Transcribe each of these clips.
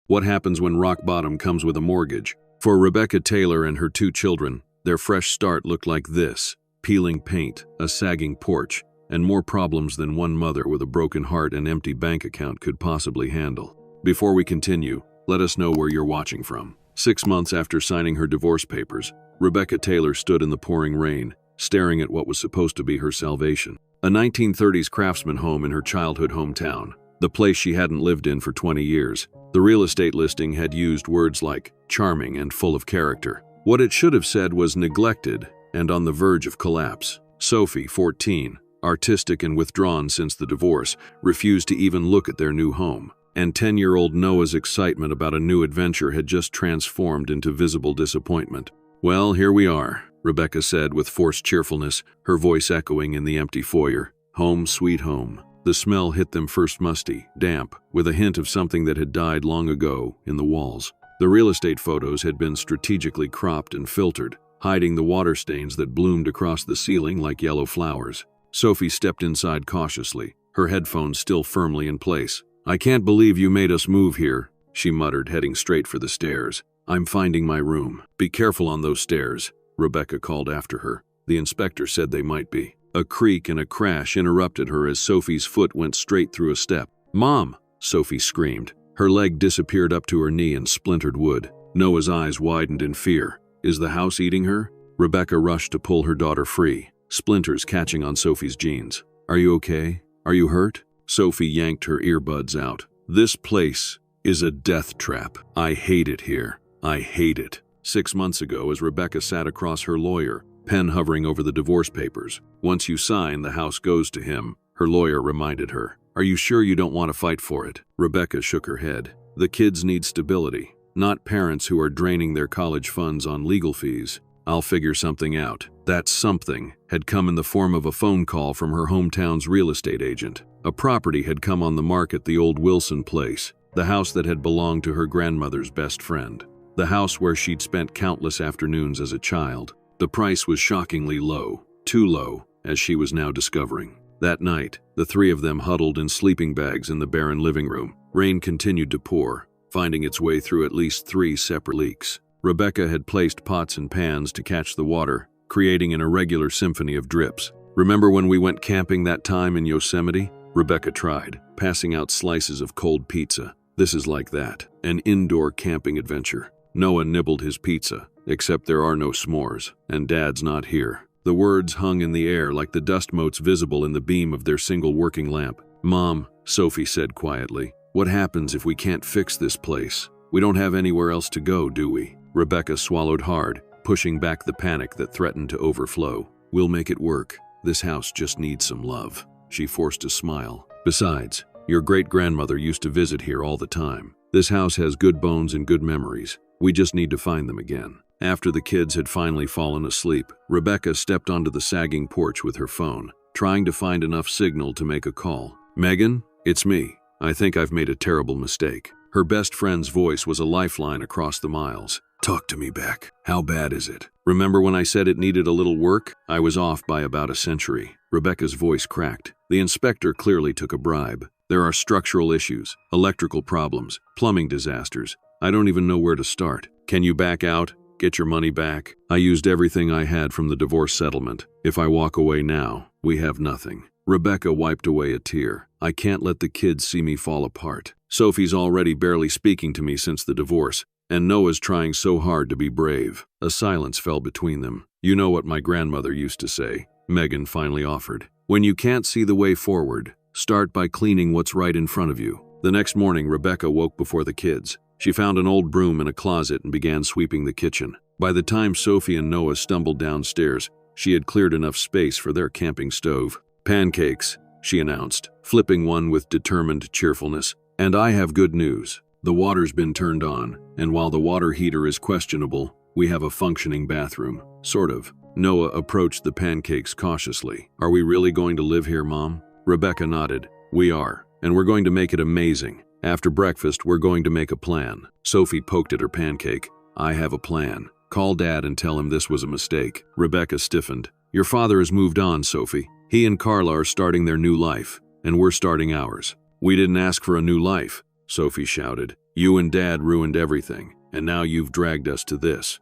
What happens when rock bottom comes with a mortgage? For Rebecca Taylor and her 2 children, their fresh start looked like this: peeling paint, a sagging porch, and more problems than one mother with a broken heart and empty bank account could possibly handle. Before we continue, let us know where you're watching from. 6 months after signing her divorce papers, Rebecca Taylor stood in the pouring rain, staring at what was supposed to be her salvation. A 1930s craftsman home in her childhood hometown, the place she hadn't lived in for 20 years. The real estate listing had used words like charming and full of character. What it should have said was neglected and on the verge of collapse. Sophie, 14, artistic and withdrawn since the divorce, refused to even look at their new home. And 10-year-old Noah's excitement about a new adventure had just transformed into visible disappointment. "Well, here we are," Rebecca said with forced cheerfulness, her voice echoing in the empty foyer. Home sweet home. The smell hit them first musty, damp, with a hint of something that had died long ago in the walls. The real estate photos had been strategically cropped and filtered, hiding the water stains that bloomed across the ceiling like yellow flowers. Sophie stepped inside cautiously, her headphones still firmly in place. "I can't believe you made us move here," she muttered, heading straight for the stairs. "I'm finding my room." "Be careful on those stairs," Rebecca called after her. The inspector said they might be. A creak and a crash interrupted her as Sophie's foot went straight through a step. "Mom!" Sophie screamed. Her leg disappeared up to her knee in splintered wood. Noah's eyes widened in fear. "Is the house eating her?" Rebecca rushed to pull her daughter free, splinters catching on Sophie's jeans. "Are you okay? Are you hurt?" Sophie yanked her earbuds out. "This place is a death trap. I hate it here. I hate it." 6 months ago, as Rebecca sat across her lawyer, pen hovering over the divorce papers. "Once you sign, the house goes to him," her lawyer reminded her. "Are you sure you don't want to fight for it?" Rebecca shook her head. "The kids need stability, not parents who are draining their college funds on legal fees. I'll figure something out." That something had come in the form of a phone call from her hometown's real estate agent. A property had come on the market, the old Wilson place, the house that had belonged to her grandmother's best friend, the house where she'd spent countless afternoons as a child. The price was shockingly low, too low, as she was now discovering. That night, the 3 of them huddled in sleeping bags in the barren living room. Rain continued to pour, finding its way through at least 3 separate leaks. Rebecca had placed pots and pans to catch the water, creating an irregular symphony of drips. "Remember when we went camping that time in Yosemite?" Rebecca tried, passing out slices of cold pizza. "This is like that, an indoor camping adventure." Noah nibbled his pizza, except there are no s'mores, and Dad's not here. The words hung in the air like the dust motes visible in the beam of their single working lamp. "Mom," Sophie said quietly, "what happens if we can't fix this place? We don't have anywhere else to go, do we?" Rebecca swallowed hard, pushing back the panic that threatened to overflow. "We'll make it work. This house just needs some love." She forced a smile. "Besides, your great-grandmother used to visit here all the time. This house has good bones and good memories. We just need to find them again." After the kids had finally fallen asleep, Rebecca stepped onto the sagging porch with her phone, trying to find enough signal to make a call. "Megan, it's me. I think I've made a terrible mistake." Her best friend's voice was a lifeline across the miles. "Talk to me, Beck. How bad is it? Remember when I said it needed a little work? I was off by about a century." Rebecca's voice cracked. The inspector clearly took a bribe. "There are structural issues, electrical problems, plumbing disasters. I don't even know where to start. Can you back out? Get your money back? I used everything I had from the divorce settlement. If I walk away now, we have nothing." Rebecca wiped away a tear. "I can't let the kids see me fall apart. Sophie's already barely speaking to me since the divorce, and Noah's trying so hard to be brave." A silence fell between them. "You know what my grandmother used to say," Megan finally offered. "When you can't see the way forward, start by cleaning what's right in front of you." The next morning, Rebecca woke before the kids. She found an old broom in a closet and began sweeping the kitchen. By the time Sophie and Noah stumbled downstairs, she had cleared enough space for their camping stove. "Pancakes," she announced, flipping one with determined cheerfulness. "And I have good news. The water's been turned on, and while the water heater is questionable, we have a functioning bathroom. Sort of." Noah approached the pancakes cautiously. "Are we really going to live here, Mom?" Rebecca nodded. "We are, and we're going to make it amazing. After breakfast, we're going to make a plan." Sophie poked at her pancake. "I have a plan. Call Dad and tell him this was a mistake." Rebecca stiffened. "Your father has moved on, Sophie. He and Carla are starting their new life, and we're starting ours. We didn't ask for a new life. Sophie shouted. "You and Dad ruined everything, and now you've dragged us to this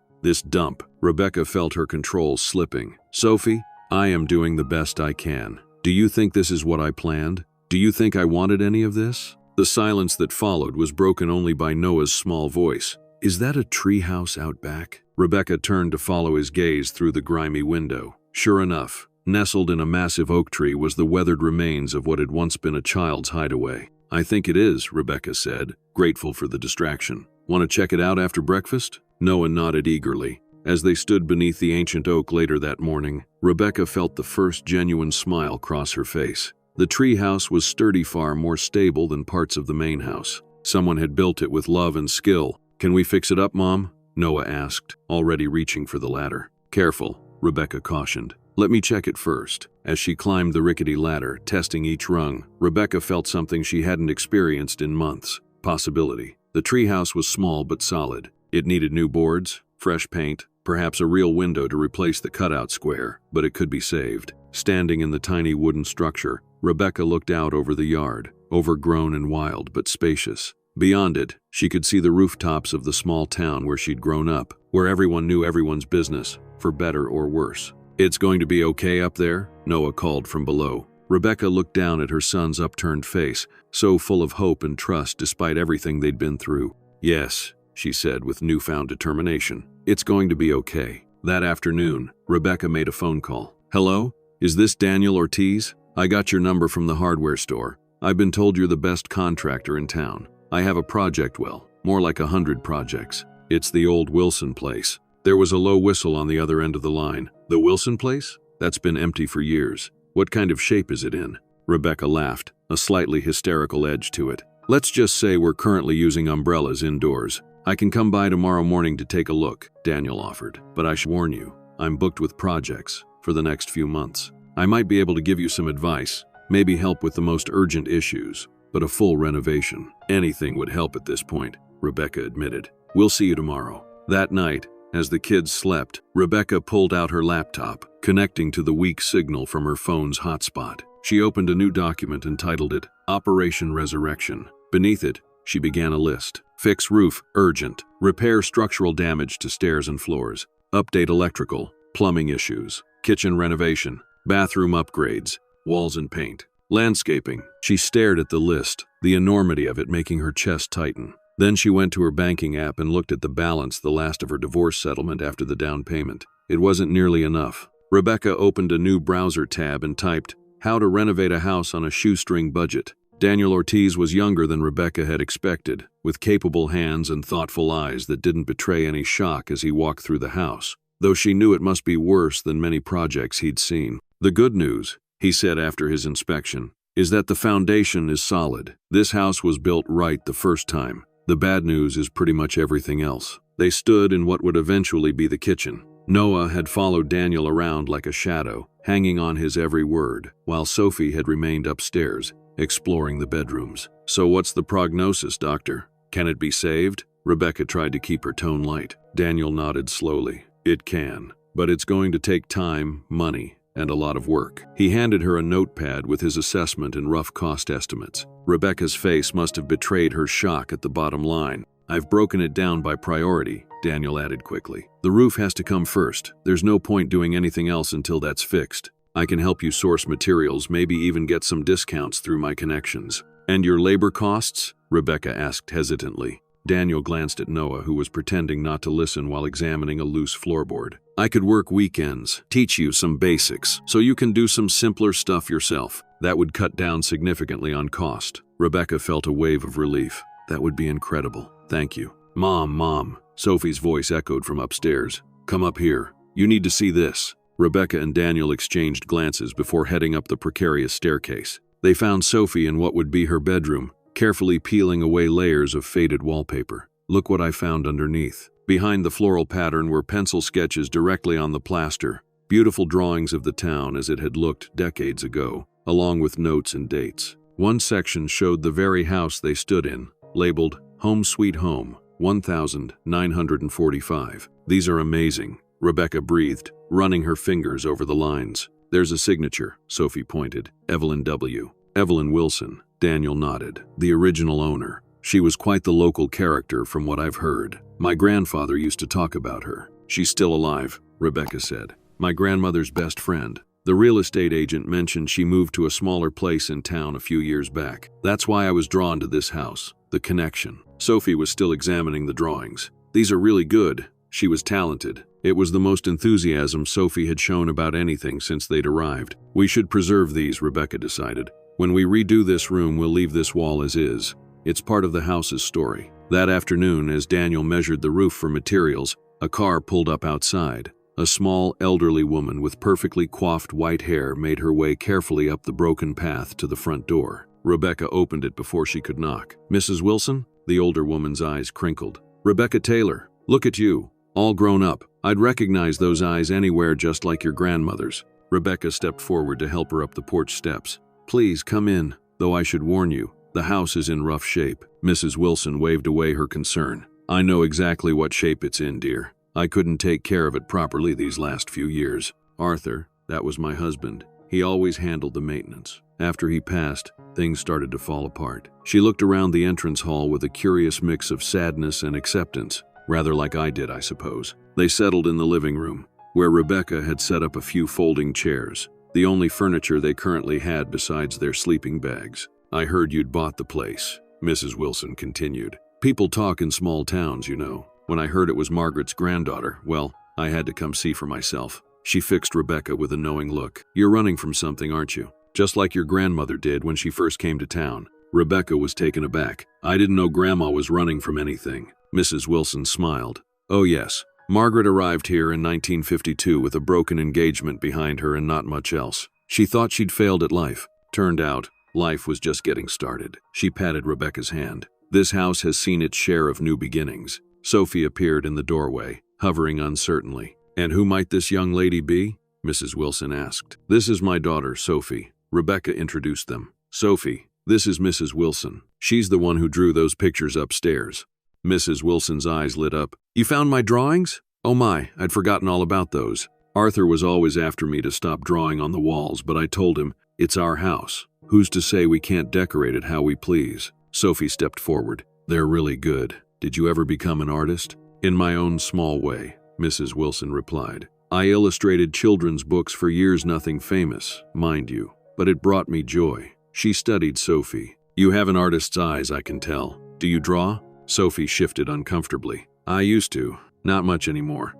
dump." Rebecca felt her control slipping. "Sophie, I am doing the best I can. Do you think this is what I planned? Do you think I wanted any of this?" The silence that followed was broken only by Noah's small voice. "Is that a treehouse out back?" Rebecca turned to follow his gaze through the grimy window. Sure enough, nestled in a massive oak tree was the weathered remains of what had once been a child's hideaway. "I think it is," Rebecca said, grateful for the distraction. "Want to check it out after breakfast?" Noah nodded eagerly. As they stood beneath the ancient oak later that morning, Rebecca felt the first genuine smile cross her face. The treehouse was sturdy, far more stable than parts of the main house. Someone had built it with love and skill. "Can we fix it up, Mom?" Noah asked, already reaching for the ladder. "Careful," Rebecca cautioned. "Let me check it first." As she climbed the rickety ladder, testing each rung, Rebecca felt something she hadn't experienced in months. Possibility. The treehouse was small but solid. It needed new boards, fresh paint, perhaps a real window to replace the cutout square, but it could be saved. Standing in the tiny wooden structure, Rebecca looked out over the yard, overgrown and wild but spacious. Beyond it, she could see the rooftops of the small town where she'd grown up, where everyone knew everyone's business, for better or worse. "It's going to be okay up there?" Noah called from below. Rebecca looked down at her son's upturned face, so full of hope and trust despite everything they'd been through. "Yes," she said with newfound determination. "It's going to be okay." That afternoon, Rebecca made a phone call. "Hello? Is this Daniel Ortiz? I got your number from the hardware store. I've been told you're the best contractor in town. I have a project, well, more like 100 projects. It's the old Wilson place." There was a low whistle on the other end of the line. "The Wilson place? That's been empty for years. What kind of shape is it in?" Rebecca laughed, a slightly hysterical edge to it. "Let's just say we're currently using umbrellas indoors. I can come by tomorrow morning to take a look," Daniel offered. "But I should warn you, I'm booked with projects for the next few months. I might be able to give you some advice, maybe help with the most urgent issues, but a full renovation. Anything would help at this point," Rebecca admitted. "We'll see you tomorrow." That night, as the kids slept, Rebecca pulled out her laptop, connecting to the weak signal from her phone's hotspot. She opened a new document and titled it Operation Resurrection. Beneath it, she began a list. Fix roof, urgent. Repair structural damage to stairs and floors. Update electrical, plumbing issues. Kitchen renovation. Bathroom upgrades. Walls and paint. Landscaping. She stared at the list, the enormity of it making her chest tighten. Then she went to her banking app and looked at the balance, the last of her divorce settlement after the down payment. It wasn't nearly enough. Rebecca opened a new browser tab and typed, "How to renovate a house on a shoestring budget." Daniel Ortiz was younger than Rebecca had expected, with capable hands and thoughtful eyes that didn't betray any shock as he walked through the house, though she knew it must be worse than many projects he'd seen. "The good news," he said after his inspection, "is that the foundation is solid. This house was built right the first time. The bad news is pretty much everything else." They stood in what would eventually be the kitchen. Noah had followed Daniel around like a shadow, hanging on his every word, while Sophie had remained upstairs, exploring the bedrooms. "So what's the prognosis, doctor? Can it be saved?" Rebecca tried to keep her tone light. Daniel nodded slowly. "It can, but it's going to take time, money, and a lot of work." He handed her a notepad with his assessment and rough cost estimates. Rebecca's face must have betrayed her shock at the bottom line. "I've broken it down by priority," Daniel added quickly. "The roof has to come first. There's no point doing anything else until that's fixed. I can help you source materials, maybe even get some discounts through my connections." "And your labor costs?" Rebecca asked hesitantly. Daniel glanced at Noah, who was pretending not to listen while examining a loose floorboard. "I could work weekends, teach you some basics, so you can do some simpler stuff yourself. That would cut down significantly on cost." Rebecca felt a wave of relief. "That would be incredible. Thank you." Mom, Sophie's voice echoed from upstairs. "Come up here. You need to see this." Rebecca and Daniel exchanged glances before heading up the precarious staircase. They found Sophie in what would be her bedroom, carefully peeling away layers of faded wallpaper. "Look what I found underneath." Behind the floral pattern were pencil sketches directly on the plaster, beautiful drawings of the town as it had looked decades ago, along with notes and dates. One section showed the very house they stood in, labeled Home Sweet Home, 1945. "These are amazing," Rebecca breathed, running her fingers over the lines. "There's a signature," Sophie pointed. "Evelyn W. Evelyn Wilson." Daniel nodded. "The original owner." She was quite the local character from what I've heard. My grandfather used to talk about her. She's still alive, Rebecca said. My grandmother's best friend. The real estate agent mentioned she moved to a smaller place in town a few years back. That's why I was drawn to this house. The connection. Sophie was still examining the drawings. These are really good. She was talented. It was the most enthusiasm Sophie had shown about anything since they'd arrived. We should preserve these, Rebecca decided. When we redo this room, we'll leave this wall as is. It's part of the house's story. That afternoon, as Daniel measured the roof for materials, a car pulled up outside. A small, elderly woman with perfectly coiffed white hair made her way carefully up the broken path to the front door. Rebecca opened it before she could knock. Mrs. Wilson? The older woman's eyes crinkled. Rebecca Taylor, look at you. All grown up. I'd recognize those eyes anywhere, just like your grandmother's. Rebecca stepped forward to help her up the porch steps. Please come in, though I should warn you, the house is in rough shape. Mrs. Wilson waved away her concern. I know exactly what shape it's in, dear. I couldn't take care of it properly these last few years. Arthur, that was my husband. He always handled the maintenance. After he passed, things started to fall apart. She looked around the entrance hall with a curious mix of sadness and acceptance. Rather like I did, I suppose. They settled in the living room, where Rebecca had set up a few folding chairs, the only furniture they currently had besides their sleeping bags. I heard you'd bought the place, Mrs. Wilson continued. People talk in small towns, you know. When I heard it was Margaret's granddaughter, well, I had to come see for myself. She fixed Rebecca with a knowing look. You're running from something, aren't you? Just like your grandmother did when she first came to town. Rebecca was taken aback. I didn't know Grandma was running from anything. Mrs. Wilson smiled. Oh yes, Margaret arrived here in 1952 with a broken engagement behind her and not much else. She thought she'd failed at life. Turned out, life was just getting started. She patted Rebecca's hand. This house has seen its share of new beginnings. Sophie appeared in the doorway, hovering uncertainly. And who might this young lady be? Mrs. Wilson asked. This is my daughter, Sophie. Rebecca introduced them. Sophie, this is Mrs. Wilson. She's the one who drew those pictures upstairs. Mrs. Wilson's eyes lit up. You found my drawings? Oh my, I'd forgotten all about those. Arthur was always after me to stop drawing on the walls, but I told him, it's our house. Who's to say we can't decorate it how we please? Sophie stepped forward. They're really good. Did you ever become an artist? In my own small way, Mrs. Wilson replied. I illustrated children's books for years, nothing famous, mind you, but it brought me joy. She studied Sophie. You have an artist's eyes, I can tell. Do you draw? Sophie shifted uncomfortably. I used to. Not much anymore.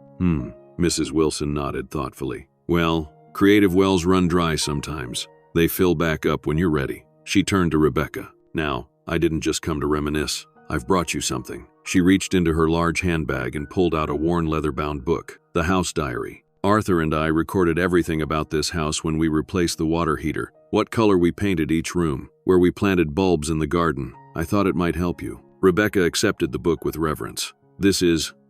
Mrs. Wilson nodded thoughtfully. Well, creative wells run dry sometimes. They fill back up when you're ready. She turned to Rebecca. Now, I didn't just come to reminisce. I've brought you something. She reached into her large handbag and pulled out a worn leather-bound book, The House Diary. Arthur and I recorded everything about this house when we replaced the water heater, what color we painted each room, where we planted bulbs in the garden. I thought it might help you. Rebecca accepted the book with reverence.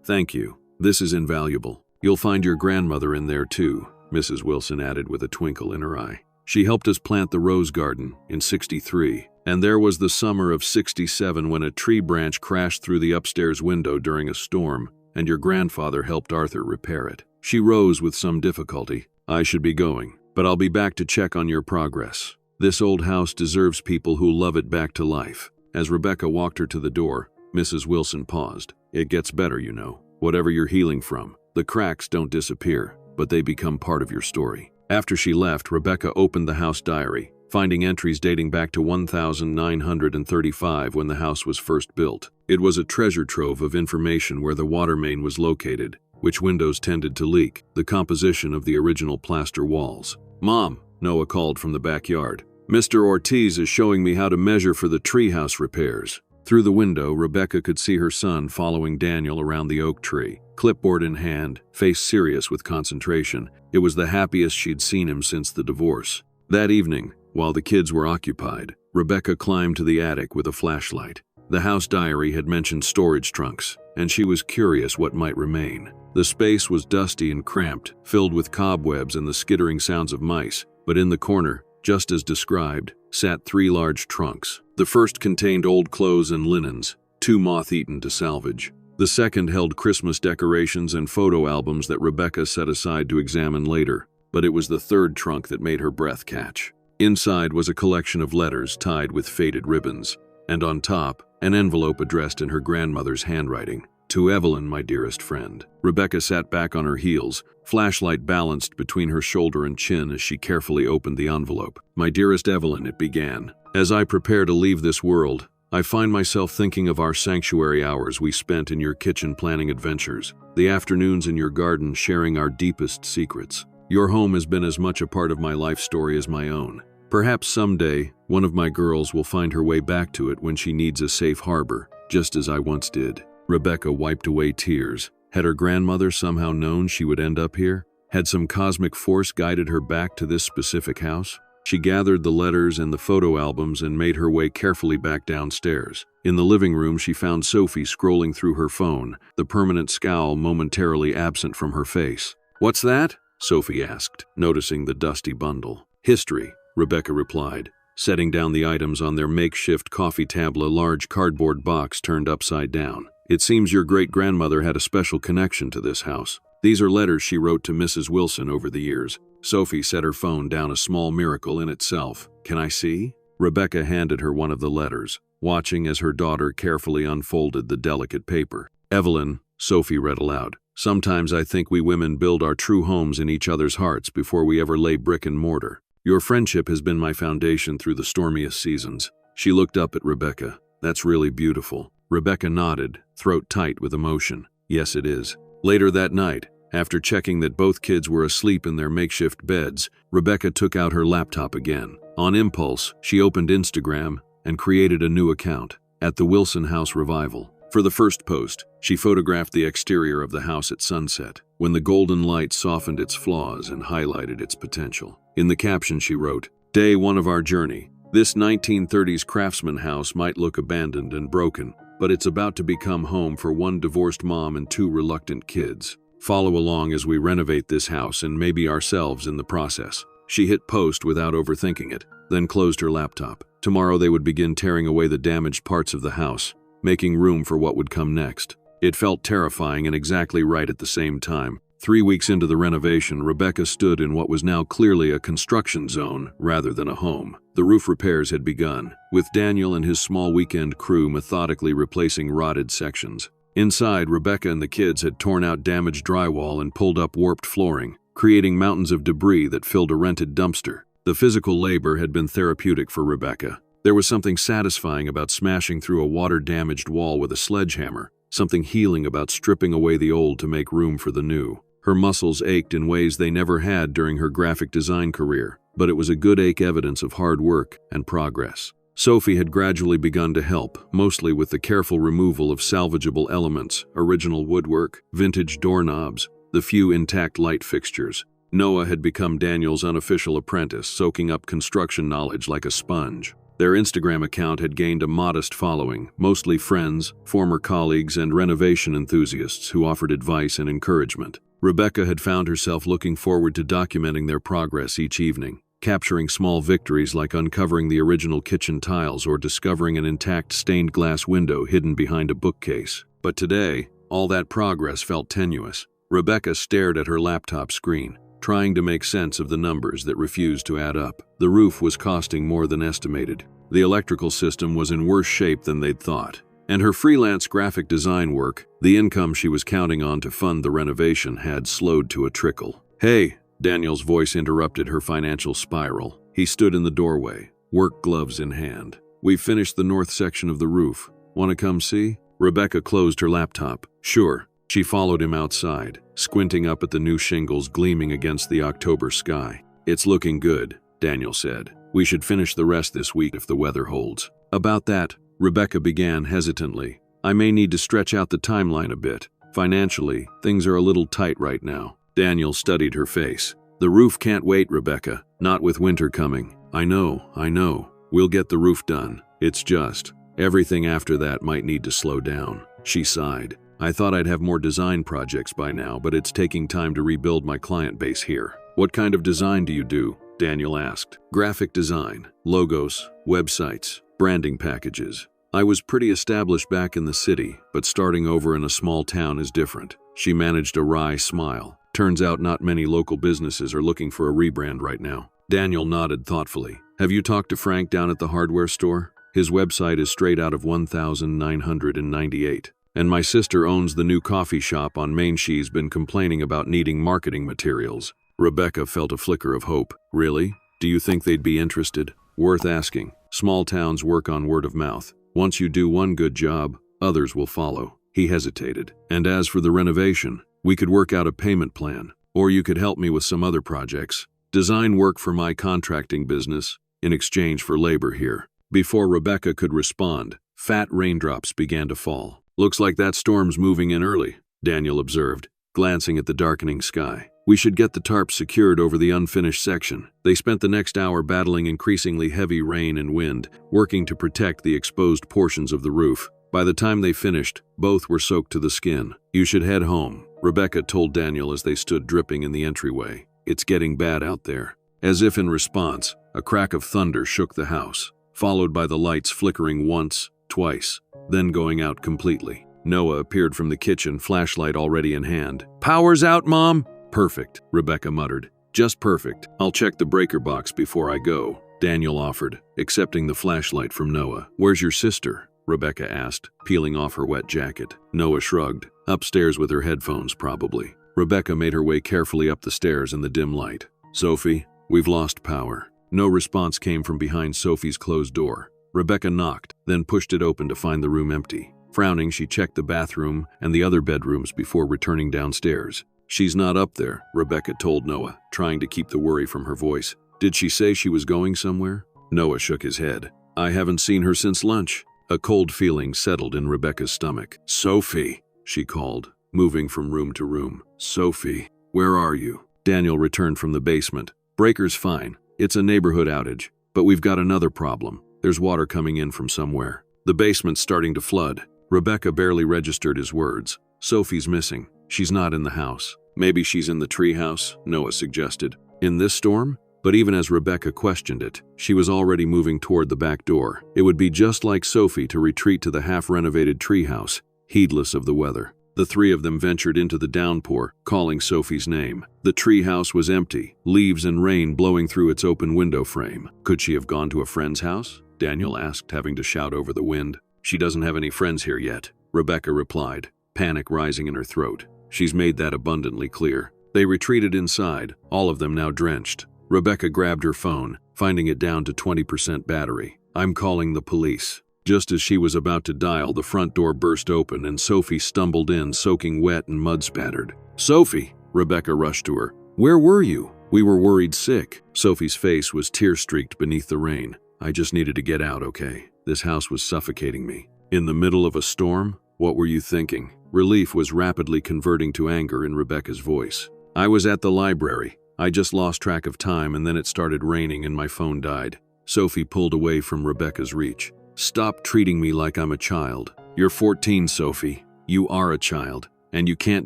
Thank you. This is invaluable. You'll find your grandmother in there too, Mrs. Wilson added with a twinkle in her eye. She helped us plant the rose garden in '63, and there was the summer of '67 when a tree branch crashed through the upstairs window during a storm, and your grandfather helped Arthur repair it. She rose with some difficulty. I should be going, but I'll be back to check on your progress. This old house deserves people who love it back to life. As Rebecca walked her to the door, Mrs. Wilson paused. It gets better, you know. Whatever you're healing from, the cracks don't disappear, but they become part of your story. After she left, Rebecca opened the house diary, finding entries dating back to 1935 when the house was first built. It was a treasure trove of information: where the water main was located, which windows tended to leak, the composition of the original plaster walls. Mom, Noah called from the backyard. Mr. Ortiz is showing me how to measure for the treehouse repairs. Through the window, Rebecca could see her son following Daniel around the oak tree, clipboard in hand, face serious with concentration. It was the happiest she'd seen him since the divorce. That evening, while the kids were occupied, Rebecca climbed to the attic with a flashlight. The house diary had mentioned storage trunks, and she was curious what might remain. The space was dusty and cramped, filled with cobwebs and the skittering sounds of mice, but in the corner, just as described, sat 3 large trunks. The first contained old clothes and linens, too moth-eaten to salvage. The second held Christmas decorations and photo albums that Rebecca set aside to examine later, but it was the third trunk that made her breath catch. Inside was a collection of letters tied with faded ribbons. and on top, an envelope addressed in her grandmother's handwriting. To Evelyn, my dearest friend. Rebecca sat back on her heels, flashlight balanced between her shoulder and chin as she carefully opened the envelope. My dearest Evelyn, it began. As I prepare to leave this world, I find myself thinking of our sanctuary hours we spent in your kitchen planning adventures, the afternoons in your garden sharing our deepest secrets. Your home has been as much a part of my life story as my own. Perhaps someday, one of my girls will find her way back to it when she needs a safe harbor, just as I once did. Rebecca wiped away tears. Had her grandmother somehow known she would end up here? Had some cosmic force guided her back to this specific house? She gathered the letters and the photo albums and made her way carefully back downstairs. In the living room, she found Sophie scrolling through her phone, the permanent scowl momentarily absent from her face. "What's that?" Sophie asked, noticing the dusty bundle. "History," Rebecca replied, setting down the items on their makeshift coffee table, a large cardboard box turned upside down. "It seems your great-grandmother had a special connection to this house. These are letters she wrote to Mrs. Wilson over the years." Sophie set her phone down, a small miracle in itself. "Can I see?" Rebecca handed her one of the letters, watching as her daughter carefully unfolded the delicate paper. "Evelyn," Sophie read aloud, "sometimes I think we women build our true homes in each other's hearts before we ever lay brick and mortar. Your friendship has been my foundation through the stormiest seasons." She looked up at Rebecca. "That's really beautiful." Rebecca nodded, throat tight with emotion. "Yes, it is." Later that night, after checking that both kids were asleep in their makeshift beds, Rebecca took out her laptop again. On impulse, she opened Instagram and created a new account, at the Wilson House Revival. For the first post, she photographed the exterior of the house at sunset, when the golden light softened its flaws and highlighted its potential. In the caption she wrote, "Day 1 of our journey. This 1930s craftsman house might look abandoned and broken, but it's about to become home for one divorced mom and 2 reluctant kids. Follow along as we renovate this house and maybe ourselves in the process." She hit post without overthinking it, then closed her laptop. Tomorrow they would begin tearing away the damaged parts of the house, making room for what would come next. It felt terrifying and exactly right at the same time. 3 weeks into the renovation, Rebecca stood in what was now clearly a construction zone rather than a home. The roof repairs had begun, with Daniel and his small weekend crew methodically replacing rotted sections. Inside, Rebecca and the kids had torn out damaged drywall and pulled up warped flooring, creating mountains of debris that filled a rented dumpster. The physical labor had been therapeutic for Rebecca. There was something satisfying about smashing through a water-damaged wall with a sledgehammer, something healing about stripping away the old to make room for the new. Her muscles ached in ways they never had during her graphic design career, but it was a good ache, evidence of hard work and progress. Sophie had gradually begun to help, mostly with the careful removal of salvageable elements, original woodwork, vintage doorknobs, the few intact light fixtures. Noah had become Daniel's unofficial apprentice, soaking up construction knowledge like a sponge. Their Instagram account had gained a modest following, mostly friends, former colleagues, and renovation enthusiasts who offered advice and encouragement. Rebecca had found herself looking forward to documenting their progress each evening, capturing small victories like uncovering the original kitchen tiles or discovering an intact stained glass window hidden behind a bookcase. But today, all that progress felt tenuous. Rebecca stared at her laptop screen, trying to make sense of the numbers that refused to add up. The roof was costing more than estimated. The electrical system was in worse shape than they'd thought. And her freelance graphic design work, the income she was counting on to fund the renovation, had slowed to a trickle. "Hey," Daniel's voice interrupted her financial spiral. He stood in the doorway, work gloves in hand. "We've finished the north section of the roof. Want to come see?" Rebecca closed her laptop. "Sure." She followed him outside, squinting up at the new shingles gleaming against the October sky. "It's looking good," Daniel said. "We should finish the rest this week if the weather holds." "About that," Rebecca began hesitantly, "I may need to stretch out the timeline a bit. Financially, things are a little tight right now." Daniel studied her face. "The roof can't wait, Rebecca. Not with winter coming." I know. We'll get the roof done. It's just, everything after that might need to slow down." She sighed. "I thought I'd have more design projects by now, but it's taking time to rebuild my client base here." "What kind of design do you do?" Daniel asked. "Graphic design, logos, websites, branding packages. I was pretty established back in the city, but starting over in a small town is different." She managed a wry smile. "Turns out not many local businesses are looking for a rebrand right now." Daniel nodded thoughtfully. "Have you talked to Frank down at the hardware store?" His website is straight out of 1998. And my sister owns the new coffee shop on Main. She's been complaining about needing marketing materials. Rebecca felt a flicker of hope. Really? Do you think they'd be interested? Worth asking. Small towns work on word of mouth. Once you do one good job, others will follow. He hesitated. And as for the renovation, we could work out a payment plan. Or you could help me with some other projects. Design work for my contracting business in exchange for labor here. Before Rebecca could respond, fat raindrops began to fall. Looks like that storm's moving in early, Daniel observed, glancing at the darkening sky. We should get the tarp secured over the unfinished section. They spent the next hour battling increasingly heavy rain and wind, working to protect the exposed portions of the roof. By the time they finished, both were soaked to the skin. You should head home, Rebecca told Daniel as they stood dripping in the entryway. It's getting bad out there. As if in response, a crack of thunder shook the house, followed by the lights flickering once, twice, then going out completely. Noah appeared from the kitchen, flashlight already in hand. Power's out, Mom? Perfect, Rebecca muttered. Just perfect. I'll check the breaker box before I go, Daniel offered, accepting the flashlight from Noah. Where's your sister? Rebecca asked, peeling off her wet jacket. Noah shrugged. Upstairs with her headphones, probably. Rebecca made her way carefully up the stairs in the dim light. Sophie, we've lost power. No response came from behind Sophie's closed door. Rebecca knocked, then pushed it open to find the room empty. Frowning, she checked the bathroom and the other bedrooms before returning downstairs. She's not up there, Rebecca told Noah, trying to keep the worry from her voice. Did she say she was going somewhere? Noah shook his head. I haven't seen her since lunch. A cold feeling settled in Rebecca's stomach. Sophie, she called, moving from room to room. Sophie, where are you? Daniel returned from the basement. Breaker's fine. It's a neighborhood outage, but we've got another problem. There's water coming in from somewhere. The basement's starting to flood. Rebecca barely registered his words. Sophie's missing. She's not in the house. Maybe she's in the treehouse, Noah suggested. In this storm? But even as Rebecca questioned it, she was already moving toward the back door. It would be just like Sophie to retreat to the half-renovated treehouse, heedless of the weather. The three of them ventured into the downpour, calling Sophie's name. The treehouse was empty, leaves and rain blowing through its open window frame. Could she have gone to a friend's house? Daniel asked, having to shout over the wind. She doesn't have any friends here yet, Rebecca replied, panic rising in her throat. She's made that abundantly clear. They retreated inside, all of them now drenched. Rebecca grabbed her phone, finding it down to 20% battery. I'm calling the police. Just as she was about to dial, the front door burst open and Sophie stumbled in, soaking wet and mud-spattered. Sophie! Rebecca rushed to her. Where were you? We were worried sick. Sophie's face was tear-streaked beneath the rain. I just needed to get out, okay? This house was suffocating me. In the middle of a storm? What were you thinking? Relief was rapidly converting to anger in Rebecca's voice. I was at the library. I just lost track of time and then it started raining and my phone died. Sophie pulled away from Rebecca's reach. Stop treating me like I'm a child. You're 14, Sophie. You are a child, and you can't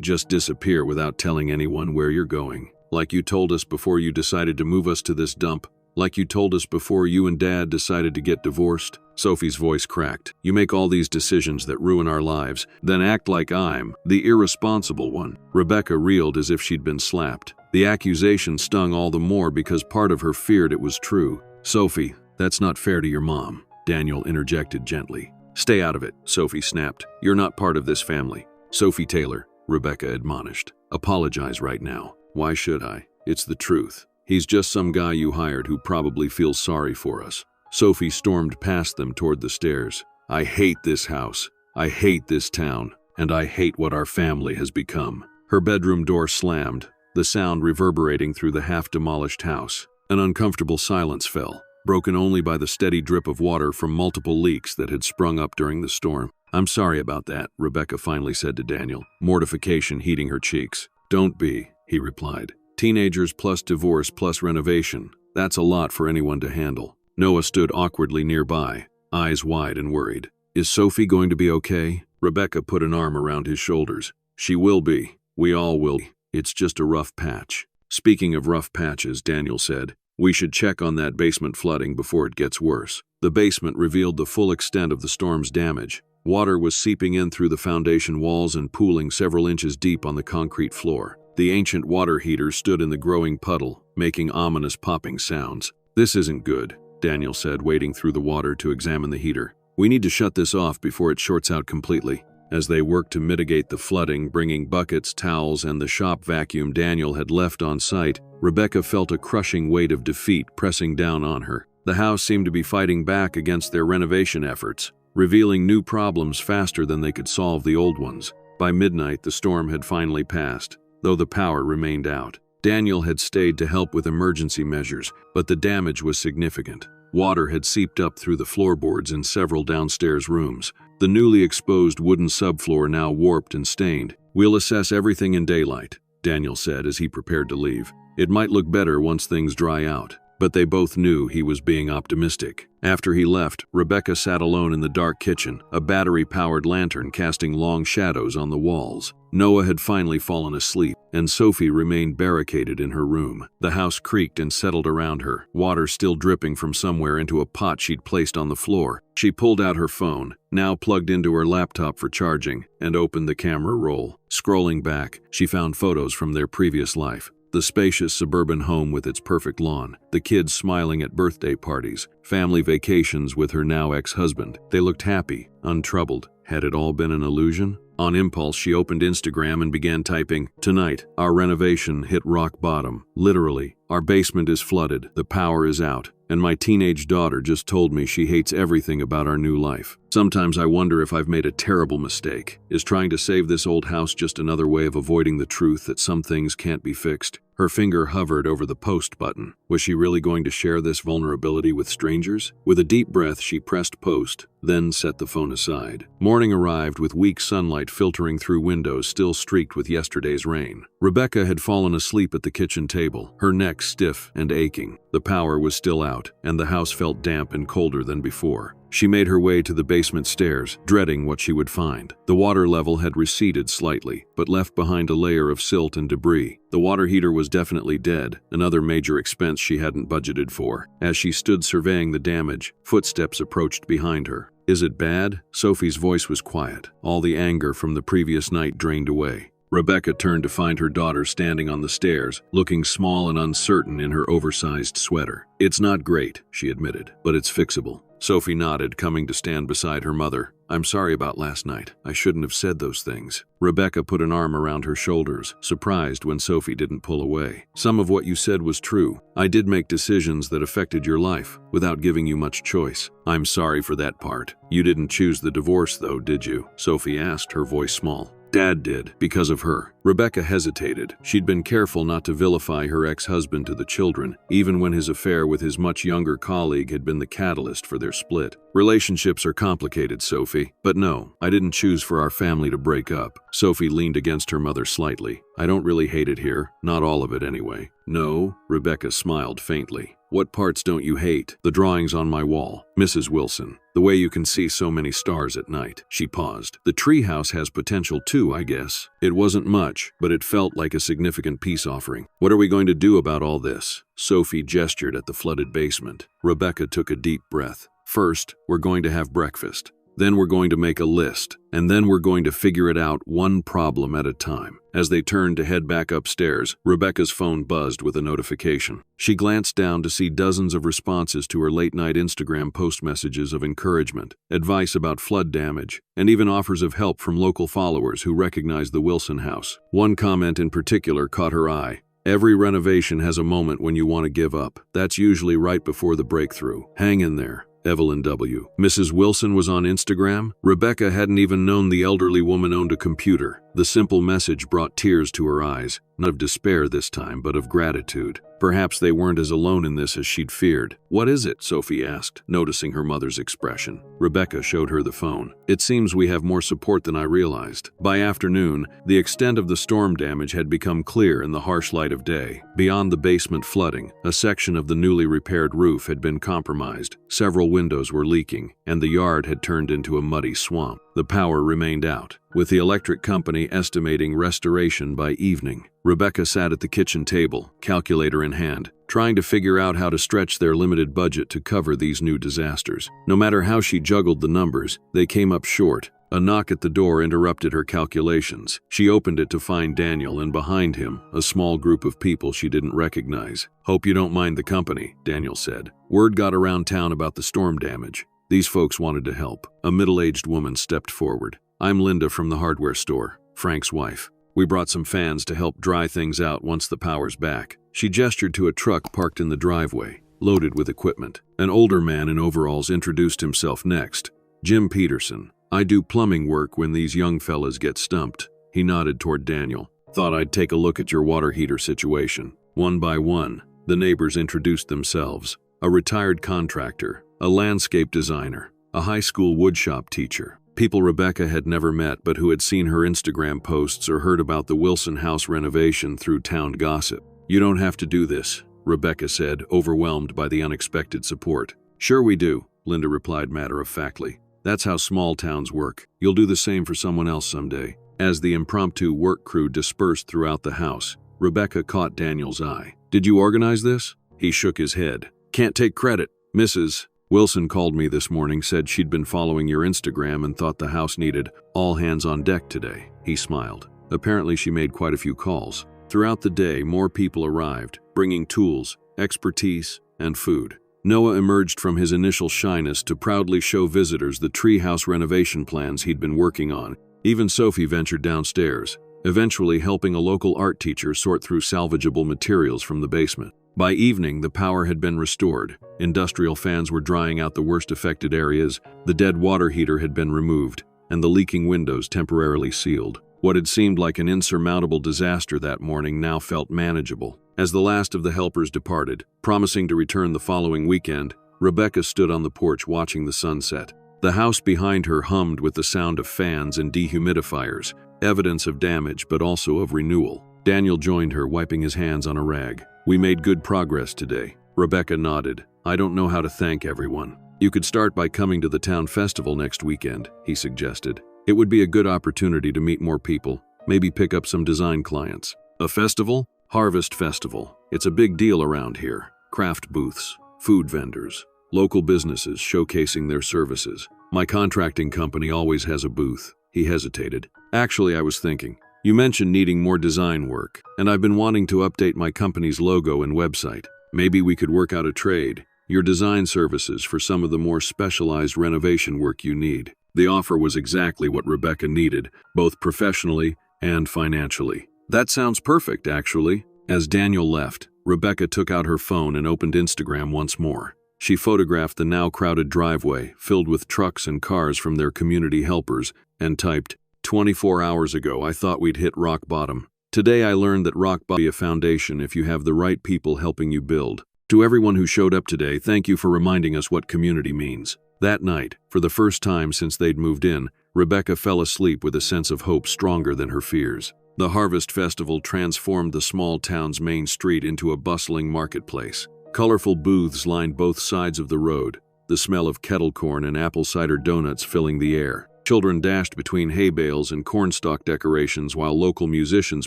just disappear without telling anyone where you're going. Like you told us before you decided to move us to this dump. Like you told us before you and Dad decided to get divorced. Sophie's voice cracked. You make all these decisions that ruin our lives, then act like I'm the irresponsible one. Rebecca reeled as if she'd been slapped. The accusation stung all the more because part of her feared it was true. Sophie, that's not fair to your mom, Daniel interjected gently. Stay out of it, Sophie snapped. You're not part of this family. Sophie Taylor, Rebecca admonished. Apologize right now. Why should I? It's the truth. He's just some guy you hired who probably feels sorry for us. Sophie stormed past them toward the stairs. I hate this house. I hate this town. And I hate what our family has become. Her bedroom door slammed, the sound reverberating through the half-demolished house. An uncomfortable silence fell, broken only by the steady drip of water from multiple leaks that had sprung up during the storm. I'm sorry about that, Rebecca finally said to Daniel, mortification heating her cheeks. Don't be, he replied. Teenagers plus divorce plus renovation. That's a lot for anyone to handle. Noah stood awkwardly nearby, eyes wide and worried. Is Sophie going to be okay? Rebecca put an arm around his shoulders. She will be. We all will. It's just a rough patch. Speaking of rough patches, Daniel said, we should check on that basement flooding before it gets worse. The basement revealed the full extent of the storm's damage. Water was seeping in through the foundation walls and pooling several inches deep on the concrete floor. The ancient water heater stood in the growing puddle, making ominous popping sounds. This isn't good, Daniel said, wading through the water to examine the heater. "We need to shut this off before it shorts out completely." As they worked to mitigate the flooding, bringing buckets, towels, and the shop vacuum Daniel had left on site, Rebecca felt a crushing weight of defeat pressing down on her. The house seemed to be fighting back against their renovation efforts, revealing new problems faster than they could solve the old ones. By midnight, the storm had finally passed, though the power remained out. Daniel had stayed to help with emergency measures, but the damage was significant. Water had seeped up through the floorboards in several downstairs rooms. The newly exposed wooden subfloor now warped and stained. "We'll assess everything in daylight," Daniel said as he prepared to leave. "It might look better once things dry out." But they both knew he was being optimistic. After he left, Rebecca sat alone in the dark kitchen, a battery-powered lantern casting long shadows on the walls. Noah had finally fallen asleep, and Sophie remained barricaded in her room. The house creaked and settled around her, water still dripping from somewhere into a pot she'd placed on the floor. She pulled out her phone, now plugged into her laptop for charging, and opened the camera roll. Scrolling back, she found photos from their previous life. The spacious suburban home with its perfect lawn, the kids smiling at birthday parties, family vacations with her now ex-husband. They looked happy, untroubled. Had it all been an illusion? On impulse, she opened Instagram and began typing, "Tonight, our renovation hit rock bottom. Literally, our basement is flooded, the power is out, and my teenage daughter just told me she hates everything about our new life. Sometimes I wonder if I've made a terrible mistake. Is trying to save this old house just another way of avoiding the truth that some things can't be fixed?" Her finger hovered over the post button. Was she really going to share this vulnerability with strangers? With a deep breath, she pressed post, then set the phone aside. Morning arrived with weak sunlight filtering through windows still streaked with yesterday's rain. Rebecca had fallen asleep at the kitchen table, her neck stiff and aching. The power was still out, and the house felt damp and colder than before. She made her way to the basement stairs, dreading what she would find. The water level had receded slightly, but left behind a layer of silt and debris. The water heater was definitely dead, another major expense she hadn't budgeted for. As she stood surveying the damage, footsteps approached behind her. "Is it bad?" Sophie's voice was quiet. All the anger from the previous night drained away. Rebecca turned to find her daughter standing on the stairs, looking small and uncertain in her oversized sweater. "It's not great," she admitted, "but it's fixable." Sophie nodded, coming to stand beside her mother. "I'm sorry about last night. I shouldn't have said those things." Rebecca put an arm around her shoulders, surprised when Sophie didn't pull away. "Some of what you said was true. I did make decisions that affected your life, without giving you much choice. I'm sorry for that part. You didn't choose the divorce, though, did you?" Sophie asked, her voice small. "Dad did, because of her." Rebecca hesitated. She'd been careful not to vilify her ex-husband to the children, even when his affair with his much younger colleague had been the catalyst for their split. "Relationships are complicated, Sophie. But no, I didn't choose for our family to break up." Sophie leaned against her mother slightly. "I don't really hate it here. Not all of it, anyway." "No?" Rebecca smiled faintly. "What parts don't you hate?" "The drawings on my wall, Mrs. Wilson. The way you can see so many stars at night." She paused. "The treehouse has potential too, I guess." It wasn't much, but it felt like a significant peace offering. "What are we going to do about all this?" Sophie gestured at the flooded basement. Rebecca took a deep breath. "First, we're going to have breakfast. Then we're going to make a list, and then we're going to figure it out one problem at a time." As they turned to head back upstairs, Rebecca's phone buzzed with a notification. She glanced down to see dozens of responses to her late-night Instagram post messages of encouragement, advice about flood damage, and even offers of help from local followers who recognized the Wilson house. One comment in particular caught her eye. "Every renovation has a moment when you want to give up. That's usually right before the breakthrough. Hang in there. Evelyn W." Mrs. Wilson was on Instagram? Rebecca hadn't even known the elderly woman owned a computer. The simple message brought tears to her eyes, not of despair this time, but of gratitude. Perhaps they weren't as alone in this as she'd feared. "What is it?" Sophie asked, noticing her mother's expression. Rebecca showed her the phone. "It seems we have more support than I realized." By afternoon, the extent of the storm damage had become clear in the harsh light of day. Beyond the basement flooding, a section of the newly repaired roof had been compromised, several windows were leaking, and the yard had turned into a muddy swamp. The power remained out, with the electric company estimating restoration by evening. Rebecca sat at the kitchen table, calculator in hand, trying to figure out how to stretch their limited budget to cover these new disasters. No matter how she juggled the numbers, they came up short. A knock at the door interrupted her calculations. She opened it to find Daniel, and behind him, a small group of people she didn't recognize. "Hope you don't mind the company," Daniel said. "Word got around town about the storm damage. These folks wanted to help." A middle-aged woman stepped forward. "I'm Linda from the hardware store, Frank's wife. We brought some fans to help dry things out once the power's back." She gestured to a truck parked in the driveway, loaded with equipment. An older man in overalls introduced himself next. "Jim Peterson. I do plumbing work when these young fellas get stumped." He nodded toward Daniel. "Thought I'd take a look at your water heater situation." One by one, the neighbors introduced themselves. A retired contractor, a landscape designer, a high school woodshop teacher. People Rebecca had never met but who had seen her Instagram posts or heard about the Wilson house renovation through town gossip. "You don't have to do this," Rebecca said, overwhelmed by the unexpected support. "Sure we do," Linda replied matter-of-factly. "That's how small towns work. You'll do the same for someone else someday." As the impromptu work crew dispersed throughout the house, Rebecca caught Daniel's eye. "Did you organize this?" He shook his head. "Can't take credit. Mrs. Wilson called me this morning, said she'd been following your Instagram and thought the house needed all hands on deck today." He smiled. Apparently she made quite a few calls. Throughout the day, more people arrived, bringing tools, expertise, and food. Noah emerged from his initial shyness to proudly show visitors the treehouse renovation plans he'd been working on. Even Sophie ventured downstairs, eventually helping a local art teacher sort through salvageable materials from the basement. By evening, the power had been restored. Industrial fans were drying out the worst affected areas, the dead water heater had been removed, and the leaking windows temporarily sealed. What had seemed like an insurmountable disaster that morning now felt manageable. As the last of the helpers departed, promising to return the following weekend, Rebecca stood on the porch watching the sunset. The house behind her hummed with the sound of fans and dehumidifiers, evidence of damage but also of renewal. Daniel joined her, wiping his hands on a rag. "We made good progress today." Rebecca nodded. "I don't know how to thank everyone." "You could start by coming to the town festival next weekend," he suggested. "It would be a good opportunity to meet more people, maybe pick up some design clients." "A festival?" "Harvest Festival. It's a big deal around here. Craft booths, food vendors, local businesses showcasing their services. My contracting company always has a booth." He hesitated. "Actually, I was thinking, you mentioned needing more design work, and I've been wanting to update my company's logo and website. Maybe we could work out a trade, your design services for some of the more specialized renovation work you need." The offer was exactly what Rebecca needed, both professionally and financially. "That sounds perfect, actually." As Daniel left, Rebecca took out her phone and opened Instagram once more. She photographed the now crowded driveway, filled with trucks and cars from their community helpers, and typed, "24 hours ago, I thought we'd hit rock bottom. Today I learned that rock bottom is a foundation if you have the right people helping you build. To everyone who showed up today, thank you for reminding us what community means." That night, for the first time since they'd moved in, Rebecca fell asleep with a sense of hope stronger than her fears. The Harvest Festival transformed the small town's main street into a bustling marketplace. Colorful booths lined both sides of the road, the smell of kettle corn and apple cider donuts filling the air. Children dashed between hay bales and cornstalk decorations while local musicians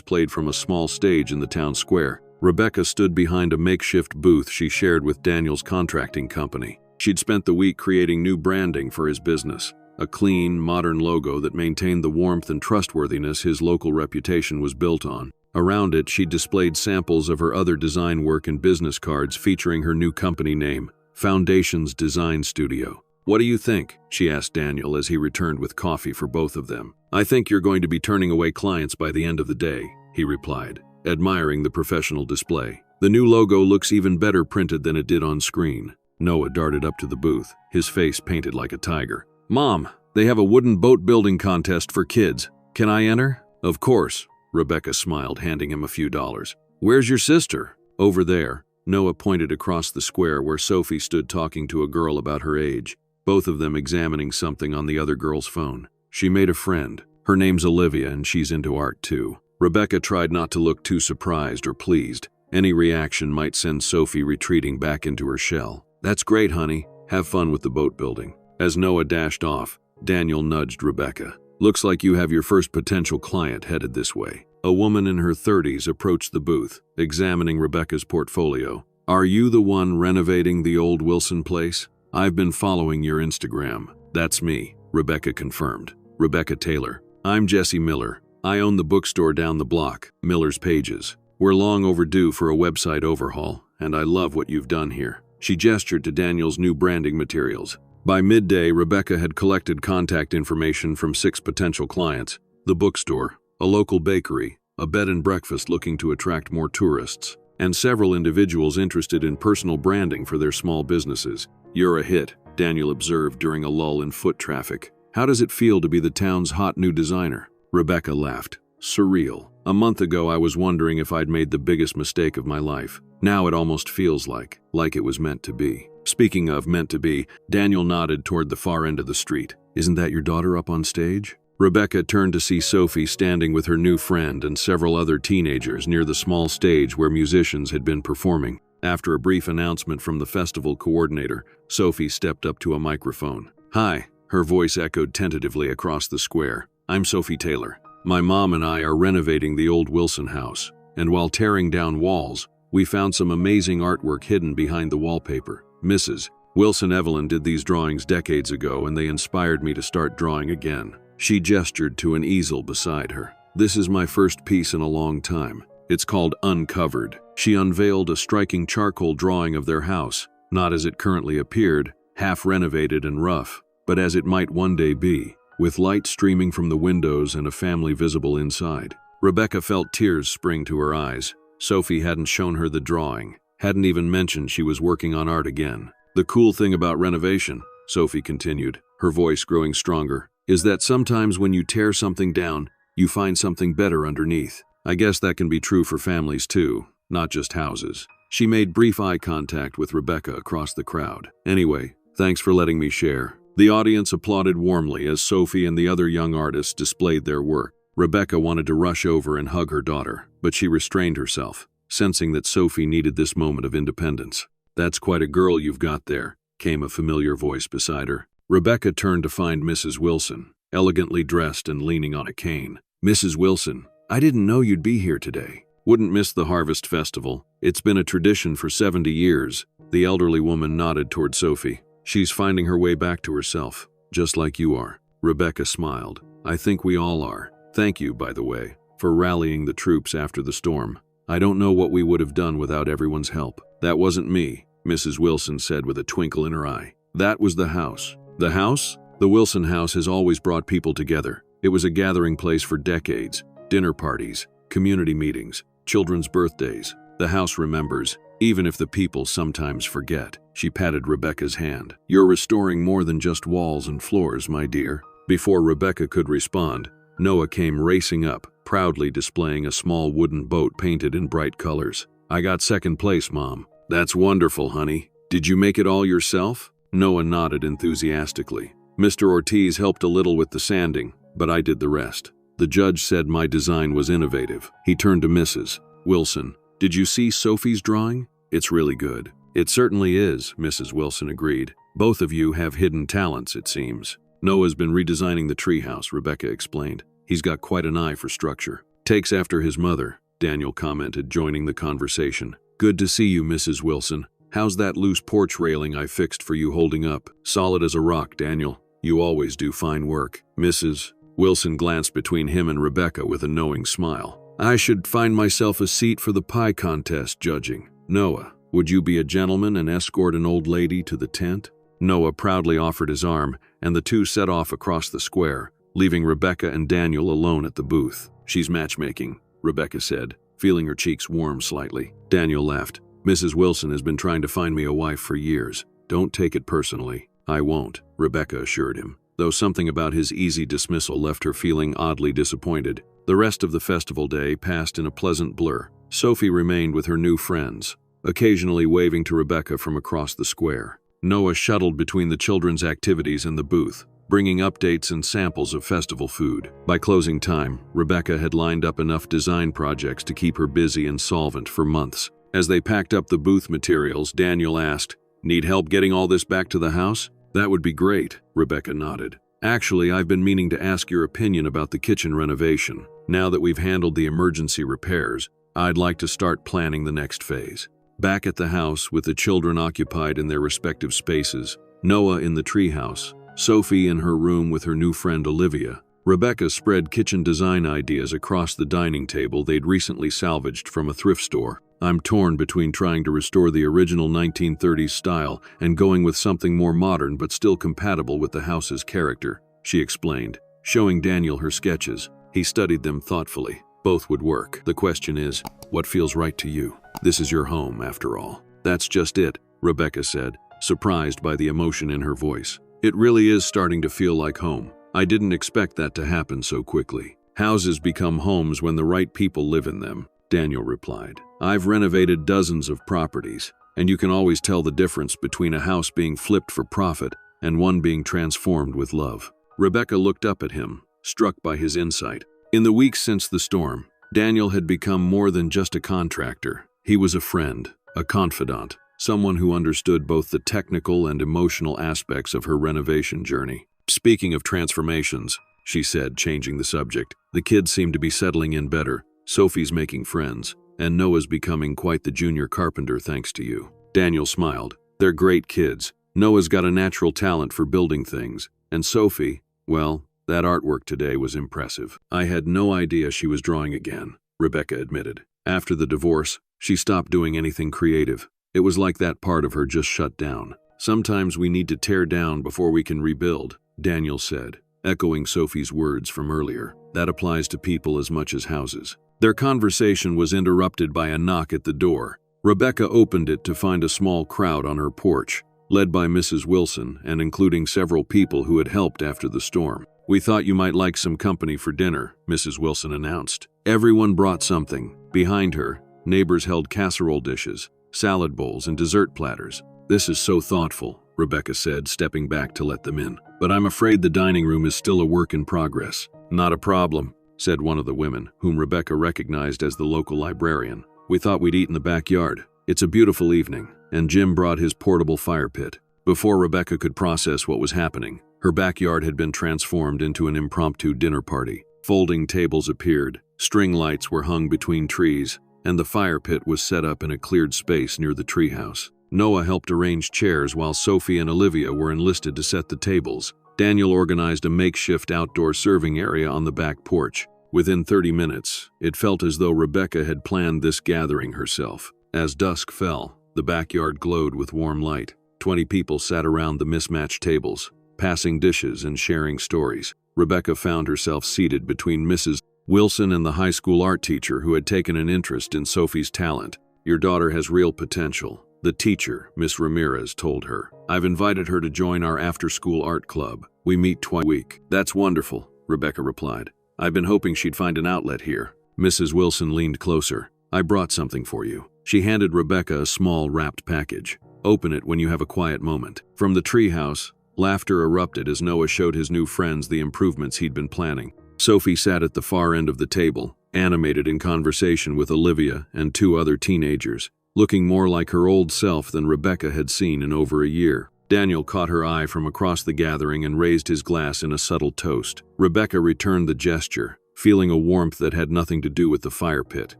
played from a small stage in the town square. Rebecca stood behind a makeshift booth she shared with Daniel's contracting company. She'd spent the week creating new branding for his business, a clean, modern logo that maintained the warmth and trustworthiness his local reputation was built on. Around it, she displayed samples of her other design work and business cards featuring her new company name, Foundations Design Studio. "What do you think?" she asked Daniel as he returned with coffee for both of them. "I think you're going to be turning away clients by the end of the day," he replied, admiring the professional display. "The new logo looks even better printed than it did on screen." Noah darted up to the booth, his face painted like a tiger. "Mom, they have a wooden boat building contest for kids. Can I enter?" "Of course," Rebecca smiled, handing him a few dollars. "Where's your sister?" "Over there." Noah pointed across the square where Sophie stood talking to a girl about her age, both of them examining something on the other girl's phone. "She made a friend. Her name's Olivia and she's into art too." Rebecca tried not to look too surprised or pleased. Any reaction might send Sophie retreating back into her shell. "That's great, honey. Have fun with the boat building." As Noah dashed off, Daniel nudged Rebecca. "Looks like you have your first potential client headed this way." A woman in her 30s approached the booth, examining Rebecca's portfolio. "Are you the one renovating the old Wilson place? I've been following your Instagram." "That's me," Rebecca confirmed. Rebecca Taylor. I'm Jesse Miller. I own the bookstore down the block, Miller's Pages. We're long overdue for a website overhaul, and I love what you've done here. She gestured to Daniel's new branding materials. By midday, Rebecca had collected contact information from 6 potential clients: the bookstore, a local bakery, a bed and breakfast looking to attract more tourists, and several individuals interested in personal branding for their small businesses. You're a hit, Daniel observed during a lull in foot traffic. How does it feel to be the town's hot new designer? Rebecca laughed. Surreal. A month ago, I was wondering if I'd made the biggest mistake of my life. Now it almost feels like it was meant to be. Speaking of meant to be, Daniel nodded toward the far end of the street. Isn't that your daughter up on stage? Rebecca turned to see Sophie standing with her new friend and several other teenagers near the small stage where musicians had been performing. After a brief announcement from the festival coordinator, Sophie stepped up to a microphone. Hi, her voice echoed tentatively across the square. I'm Sophie Taylor. My mom and I are renovating the old Wilson house, and while tearing down walls, we found some amazing artwork hidden behind the wallpaper. Mrs. Wilson Evelyn did these drawings decades ago, and they inspired me to start drawing again. She gestured to an easel beside her. This is my first piece in a long time. It's called Uncovered. She unveiled a striking charcoal drawing of their house, not as it currently appeared, half renovated and rough, but as it might one day be, with light streaming from the windows and a family visible inside. Rebecca felt tears spring to her eyes. Sophie hadn't shown her the drawing, hadn't even mentioned she was working on art again. The cool thing about renovation, Sophie continued, her voice growing stronger, is that sometimes when you tear something down, you find something better underneath. I guess that can be true for families too, not just houses. She made brief eye contact with Rebecca across the crowd. Anyway, thanks for letting me share. The audience applauded warmly as Sophie and the other young artists displayed their work. Rebecca wanted to rush over and hug her daughter, but she restrained herself, sensing that Sophie needed this moment of independence. That's quite a girl you've got there, came a familiar voice beside her. Rebecca turned to find Mrs. Wilson, elegantly dressed and leaning on a cane. Mrs. Wilson, I didn't know you'd be here today. Wouldn't miss the Harvest Festival. It's been a tradition for 70 years. The elderly woman nodded toward Sophie. She's finding her way back to herself, just like you are. Rebecca smiled. I think we all are. Thank you, by the way, for rallying the troops after the storm. I don't know what we would have done without everyone's help. That wasn't me, Mrs. Wilson said with a twinkle in her eye. That was the house. The house? The Wilson house has always brought people together. It was a gathering place for decades. Dinner parties, community meetings, children's birthdays. The house remembers, even if the people sometimes forget. She patted Rebecca's hand. You're restoring more than just walls and floors, my dear. Before Rebecca could respond, Noah came racing up, proudly displaying a small wooden boat painted in bright colors. I got second place, Mom. That's wonderful, honey. Did you make it all yourself? Noah nodded enthusiastically. Mr. Ortiz helped a little with the sanding, but I did the rest. The judge said my design was innovative. He turned to Mrs. Wilson. Did you see Sophie's drawing? It's really good. It certainly is, Mrs. Wilson agreed. Both of you have hidden talents, it seems. Noah's been redesigning the treehouse, Rebecca explained. He's got quite an eye for structure. Takes after his mother, Daniel commented, joining the conversation. Good to see you, Mrs. Wilson. How's that loose porch railing I fixed for you holding up? Solid as a rock, Daniel. You always do fine work. Mrs. Wilson glanced between him and Rebecca with a knowing smile. I should find myself a seat for the pie contest judging. Noah, would you be a gentleman and escort an old lady to the tent? Noah proudly offered his arm, and the two set off across the square, leaving Rebecca and Daniel alone at the booth. She's matchmaking, Rebecca said, feeling her cheeks warm slightly. Daniel laughed. Mrs. Wilson has been trying to find me a wife for years. Don't take it personally. I won't, Rebecca assured him, though something about his easy dismissal left her feeling oddly disappointed. The rest of the festival day passed in a pleasant blur. Sophie remained with her new friends, occasionally waving to Rebecca from across the square. Noah shuttled between the children's activities and the booth, bringing updates and samples of festival food. By closing time, Rebecca had lined up enough design projects to keep her busy and solvent for months. As they packed up the booth materials, Daniel asked, Need help getting all this back to the house? That would be great, Rebecca nodded. Actually, I've been meaning to ask your opinion about the kitchen renovation. Now that we've handled the emergency repairs, I'd like to start planning the next phase. Back at the house, with the children occupied in their respective spaces, Noah in the treehouse, Sophie in her room with her new friend Olivia, Rebecca spread kitchen design ideas across the dining table they'd recently salvaged from a thrift store. I'm torn between trying to restore the original 1930s style and going with something more modern but still compatible with the house's character, she explained, showing Daniel her sketches. He studied them thoughtfully. Both would work. The question is, what feels right to you? This is your home, after all. That's just it, Rebecca said, surprised by the emotion in her voice. It really is starting to feel like home. I didn't expect that to happen so quickly. Houses become homes when the right people live in them, Daniel replied. I've renovated dozens of properties, and you can always tell the difference between a house being flipped for profit and one being transformed with love. Rebecca looked up at him, struck by his insight. In the weeks since the storm, Daniel had become more than just a contractor. He was a friend, a confidant, someone who understood both the technical and emotional aspects of her renovation journey. Speaking of transformations, she said, changing the subject, the kids seem to be settling in better. Sophie's making friends, and Noah's becoming quite the junior carpenter thanks to you. Daniel smiled. They're great kids. Noah's got a natural talent for building things, and Sophie, well, that artwork today was impressive. I had no idea she was drawing again, Rebecca admitted. After the divorce, she stopped doing anything creative. It was like that part of her just shut down. Sometimes we need to tear down before we can rebuild, Daniel said, echoing Sophie's words from earlier. That applies to people as much as houses. Their conversation was interrupted by a knock at the door. Rebecca opened it to find a small crowd on her porch, led by Mrs. Wilson and including several people who had helped after the storm. We thought you might like some company for dinner, Mrs. Wilson announced. Everyone brought something. Behind her, neighbors held casserole dishes, salad bowls, and dessert platters. This is so thoughtful, Rebecca said, stepping back to let them in. But I'm afraid the dining room is still a work in progress. Not a problem, said one of the women, whom Rebecca recognized as the local librarian. We thought we'd eat in the backyard. It's a beautiful evening, and Jim brought his portable fire pit. Before Rebecca could process what was happening, her backyard had been transformed into an impromptu dinner party. Folding tables appeared, string lights were hung between trees, and the fire pit was set up in a cleared space near the treehouse. Noah helped arrange chairs while Sophie and Olivia were enlisted to set the tables. Daniel organized a makeshift outdoor serving area on the back porch. Within 30 minutes, it felt as though Rebecca had planned this gathering herself. As dusk fell, the backyard glowed with warm light. 20 people sat around the mismatched tables, passing dishes and sharing stories. Rebecca found herself seated between Mrs. Wilson and the high school art teacher who had taken an interest in Sophie's talent. Your daughter has real potential, the teacher, Miss Ramirez, told her. I've invited her to join our after-school art club. We meet twice a week. That's wonderful, Rebecca replied. I've been hoping she'd find an outlet here. Mrs. Wilson leaned closer. I brought something for you. She handed Rebecca a small wrapped package. Open it when you have a quiet moment. From the treehouse, laughter erupted as Noah showed his new friends the improvements he'd been planning. Sophie sat at the far end of the table, animated in conversation with Olivia and 2 other teenagers, looking more like her old self than Rebecca had seen in over a year. Daniel caught her eye from across the gathering and raised his glass in a subtle toast. Rebecca returned the gesture, feeling a warmth that had nothing to do with the fire pit.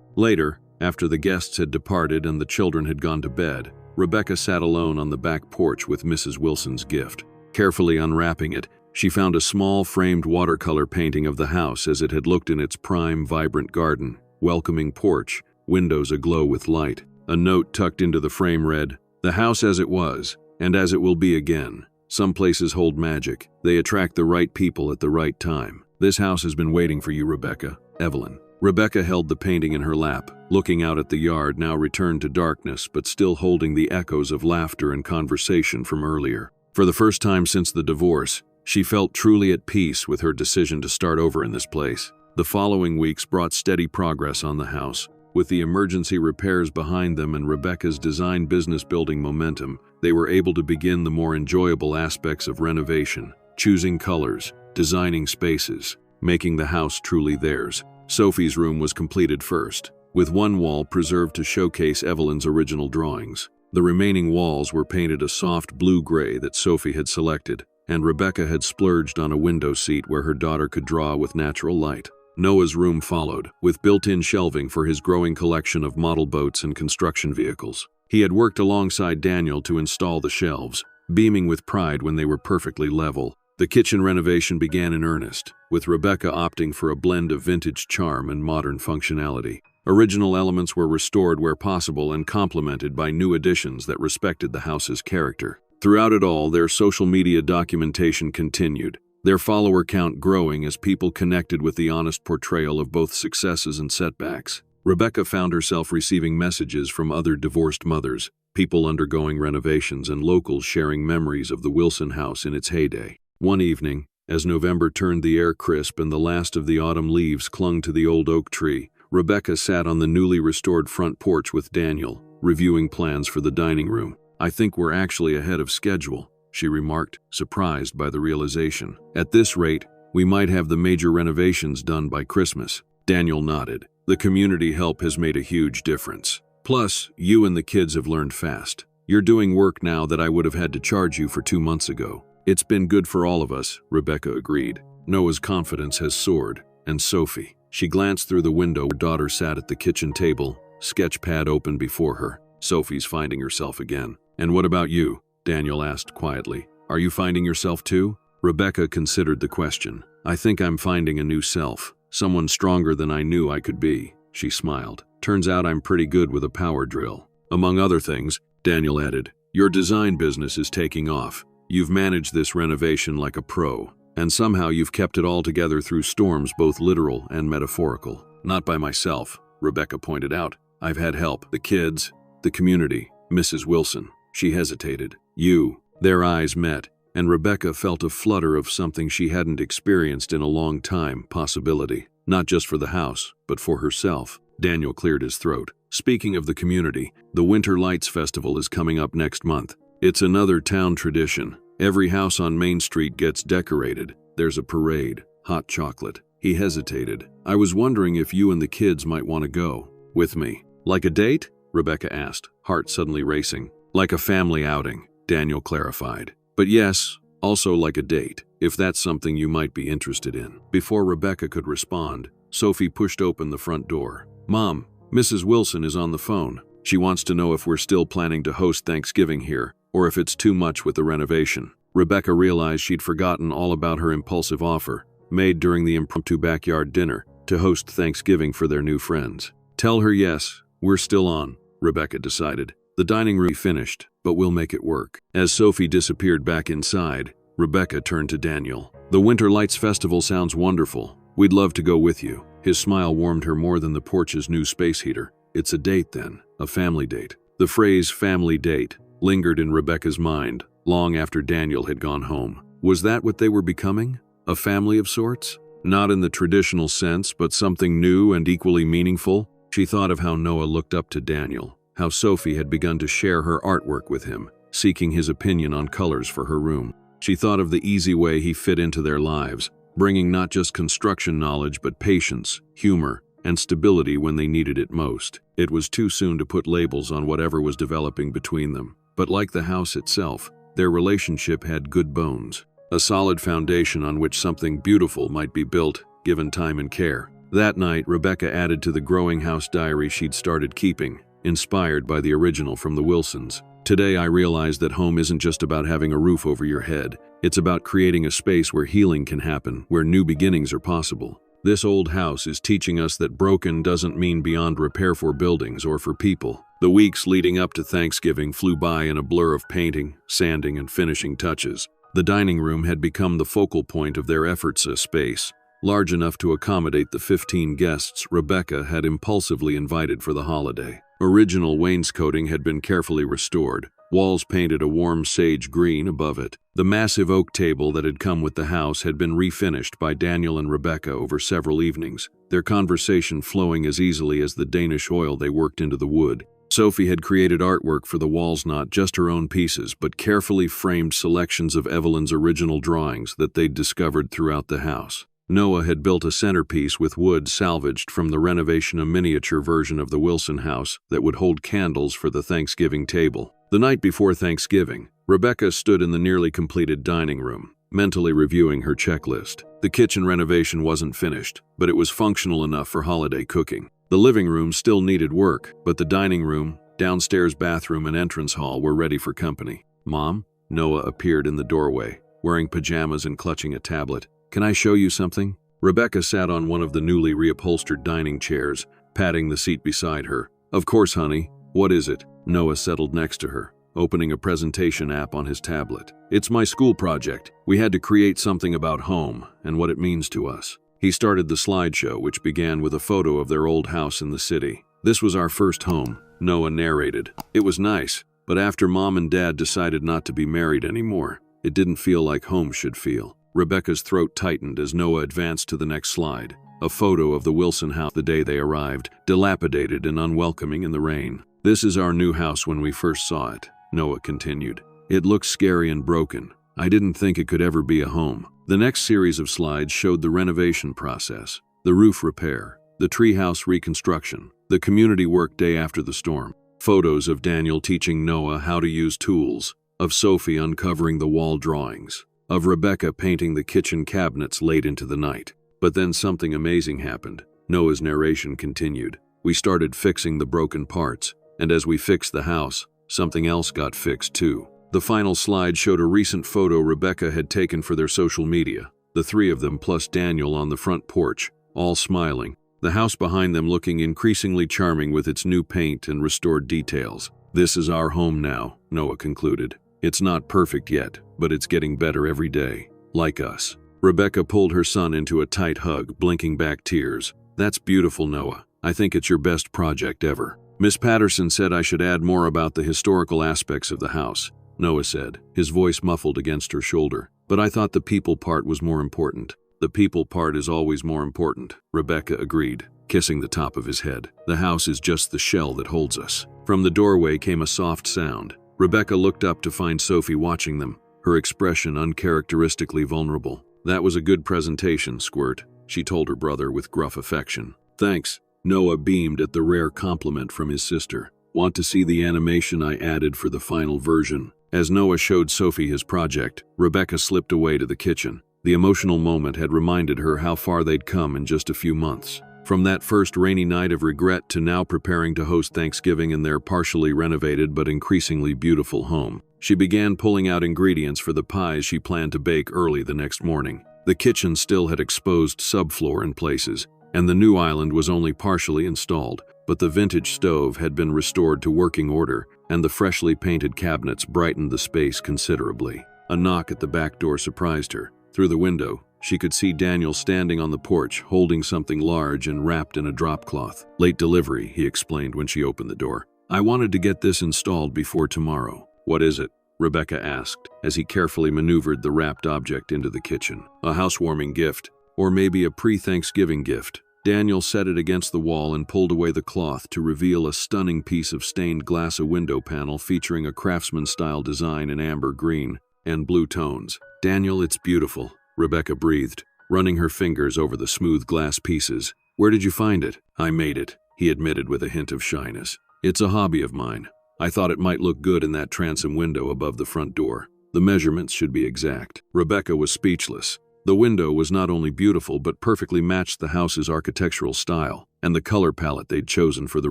Later, after the guests had departed and the children had gone to bed, Rebecca sat alone on the back porch with Mrs. Wilson's gift. Carefully unwrapping it, she found a small framed watercolor painting of the house as it had looked in its prime, vibrant garden, welcoming porch, windows aglow with light. A note tucked into the frame read, "The house as it was, and as it will be again. Some places hold magic. They attract the right people at the right time. This house has been waiting for you, Rebecca. Evelyn." Rebecca held the painting in her lap, looking out at the yard now returned to darkness but still holding the echoes of laughter and conversation from earlier. For the first time since the divorce, she felt truly at peace with her decision to start over in this place. The following weeks brought steady progress on the house. With the emergency repairs behind them and Rebecca's design business building momentum, they were able to begin the more enjoyable aspects of renovation, choosing colors, designing spaces, making the house truly theirs. Sophie's room was completed first, with one wall preserved to showcase Evelyn's original drawings. The remaining walls were painted a soft blue-gray that Sophie had selected, and Rebecca had splurged on a window seat where her daughter could draw with natural light. Noah's room followed, with built-in shelving for his growing collection of model boats and construction vehicles. He had worked alongside Daniel to install the shelves, beaming with pride when they were perfectly level. The kitchen renovation began in earnest, with Rebecca opting for a blend of vintage charm and modern functionality. Original elements were restored where possible and complemented by new additions that respected the house's character. Throughout it all, their social media documentation continued, their follower count growing as people connected with the honest portrayal of both successes and setbacks. Rebecca found herself receiving messages from other divorced mothers, people undergoing renovations, and locals sharing memories of the Wilson house in its heyday. One evening, as November turned the air crisp and the last of the autumn leaves clung to the old oak tree, Rebecca sat on the newly restored front porch with Daniel, reviewing plans for the dining room. "I think we're actually ahead of schedule," she remarked, surprised by the realization. "At this rate, we might have the major renovations done by Christmas." Daniel nodded. "The community help has made a huge difference. Plus, you and the kids have learned fast. You're doing work now that I would have had to charge you for 2 months ago." "It's been good for all of us," Rebecca agreed. Noah's confidence has soared. And Sophie. She glanced through the window. Her daughter sat at the kitchen table, sketch pad open before her. Sophie's finding herself again. "And what about you?" Daniel asked quietly. "Are you finding yourself too?" Rebecca considered the question. "I think I'm finding a new self, someone stronger than I knew I could be," she smiled. "Turns out I'm pretty good with a power drill." "Among other things," Daniel added, "your design business is taking off. You've managed this renovation like a pro, and somehow you've kept it all together through storms both literal and metaphorical." "Not by myself," Rebecca pointed out. "I've had help. The kids, the community, Mrs. Wilson." She hesitated. "You." Their eyes met, and Rebecca felt a flutter of something she hadn't experienced in a long time, possibility. Not just for the house, but for herself. Daniel cleared his throat. "Speaking of the community, the Winter Lights Festival is coming up next month. It's another town tradition. Every house on Main Street gets decorated. There's a parade, hot chocolate." He hesitated. "I was wondering if you and the kids might want to go with me." "Like a date?" Rebecca asked, heart suddenly racing. "Like a family outing," Daniel clarified. "But yes, also like a date, if that's something you might be interested in." Before Rebecca could respond, Sophie pushed open the front door. "Mom, Mrs. Wilson is on the phone. She wants to know if we're still planning to host Thanksgiving here, or if it's too much with the renovation." Rebecca realized she'd forgotten all about her impulsive offer, made during the impromptu backyard dinner, to host Thanksgiving for their new friends. "Tell her yes, we're still on," Rebecca decided. "The dining room finished, but we'll make it work." As Sophie disappeared back inside, Rebecca turned to Daniel. "The Winter Lights Festival sounds wonderful. We'd love to go with you." His smile warmed her more than the porch's new space heater. "It's a date then, a family date." The phrase family date lingered in Rebecca's mind long after Daniel had gone home. Was that what they were becoming? A family of sorts? Not in the traditional sense, but something new and equally meaningful? She thought of how Noah looked up to Daniel, how Sophie had begun to share her artwork with him, seeking his opinion on colors for her room. She thought of the easy way he fit into their lives, bringing not just construction knowledge but patience, humor, and stability when they needed it most. It was too soon to put labels on whatever was developing between them. But like the house itself, their relationship had good bones, a solid foundation on which something beautiful might be built, given time and care. That night, Rebecca added to the growing house diary she'd started keeping, inspired by the original from the Wilsons. "Today I realized that home isn't just about having a roof over your head. It's about creating a space where healing can happen, where new beginnings are possible. This old house is teaching us that broken doesn't mean beyond repair for buildings or for people." The weeks leading up to Thanksgiving flew by in a blur of painting, sanding, and finishing touches. The dining room had become the focal point of their efforts, a space large enough to accommodate the 15 guests Rebecca had impulsively invited for the holiday. Original wainscoting had been carefully restored, walls painted a warm sage green above it. The massive oak table that had come with the house had been refinished by Daniel and Rebecca over several evenings, their conversation flowing as easily as the Danish oil they worked into the wood. Sophie had created artwork for the walls, not just her own pieces, but carefully framed selections of Evelyn's original drawings that they'd discovered throughout the house. Noah had built a centerpiece with wood salvaged from the renovation, a miniature version of the Wilson house that would hold candles for the Thanksgiving table. The night before Thanksgiving, Rebecca stood in the nearly completed dining room, mentally reviewing her checklist. The kitchen renovation wasn't finished, but it was functional enough for holiday cooking. The living room still needed work, but the dining room, downstairs bathroom, and entrance hall were ready for company. "Mom?" Noah appeared in the doorway. wearing pajamas and clutching a tablet. "Can I show you something?" Rebecca sat on one of the newly reupholstered dining chairs, patting the seat beside her. "Of course, honey. What is it?" Noah settled next to her, opening a presentation app on his tablet. "It's my school project. We had to create something about home and what it means to us." He started the slideshow, which began with a photo of their old house in the city. "This was our first home," Noah narrated. "It was nice, but after Mom and Dad decided not to be married anymore, it didn't feel like home should feel." Rebecca's throat tightened as Noah advanced to the next slide, a photo of the Wilson house the day they arrived, dilapidated and unwelcoming in the rain. "This is our new house when we first saw it," Noah continued. "It looks scary and broken. I didn't think it could ever be a home." The next series of slides showed the renovation process, the roof repair, the treehouse reconstruction, the community work day after the storm. Photos of Daniel teaching Noah how to use tools, of Sophie uncovering the wall drawings, of Rebecca painting the kitchen cabinets late into the night. But then something amazing happened. Noah's narration continued. "We started fixing the broken parts, and as we fixed the house, something else got fixed too." The final slide showed a recent photo Rebecca had taken for their social media, the three of them plus Daniel on the front porch, all smiling, the house behind them looking increasingly charming with its new paint and restored details. "This is our home now," Noah concluded. "It's not perfect yet, but it's getting better every day, like us." Rebecca pulled her son into a tight hug, blinking back tears. "That's beautiful, Noah. I think it's your best project ever." "Miss Patterson said I should add more about the historical aspects of the house," Noah said, his voice muffled against her shoulder. "But I thought the people part was more important." "The people part is always more important," Rebecca agreed, kissing the top of his head. "The house is just the shell that holds us." From the doorway came a soft sound. Rebecca looked up to find Sophie watching them, her expression uncharacteristically vulnerable. "That was a good presentation, Squirt," she told her brother with gruff affection. "Thanks." Noah beamed at the rare compliment from his sister. "Want to see the animation I added for the final version?" As Noah showed Sophie his project, Rebecca slipped away to the kitchen. The emotional moment had reminded her how far they'd come in just a few months. From that first rainy night of regret to now preparing to host Thanksgiving in their partially renovated but increasingly beautiful home. She began pulling out ingredients for the pies she planned to bake early the next morning. The kitchen still had exposed subfloor in places, and the new island was only partially installed, but the vintage stove had been restored to working order, and the freshly painted cabinets brightened the space considerably. A knock at the back door surprised her. Through the window, she could see Daniel standing on the porch, holding something large and wrapped in a drop cloth. "Late delivery," he explained when she opened the door. "I wanted to get this installed before tomorrow." "What is it?" Rebecca asked, as he carefully maneuvered the wrapped object into the kitchen. "A housewarming gift, or maybe a pre-Thanksgiving gift." Daniel set it against the wall and pulled away the cloth to reveal a stunning piece of stained glass, a window panel featuring a craftsman-style design in amber green and blue tones. "Daniel, it's beautiful," Rebecca breathed, running her fingers over the smooth glass pieces. "Where did you find it?" "I made it," he admitted with a hint of shyness. "It's a hobby of mine. I thought it might look good in that transom window above the front door. The measurements should be exact." Rebecca was speechless. The window was not only beautiful but perfectly matched the house's architectural style and the color palette they'd chosen for the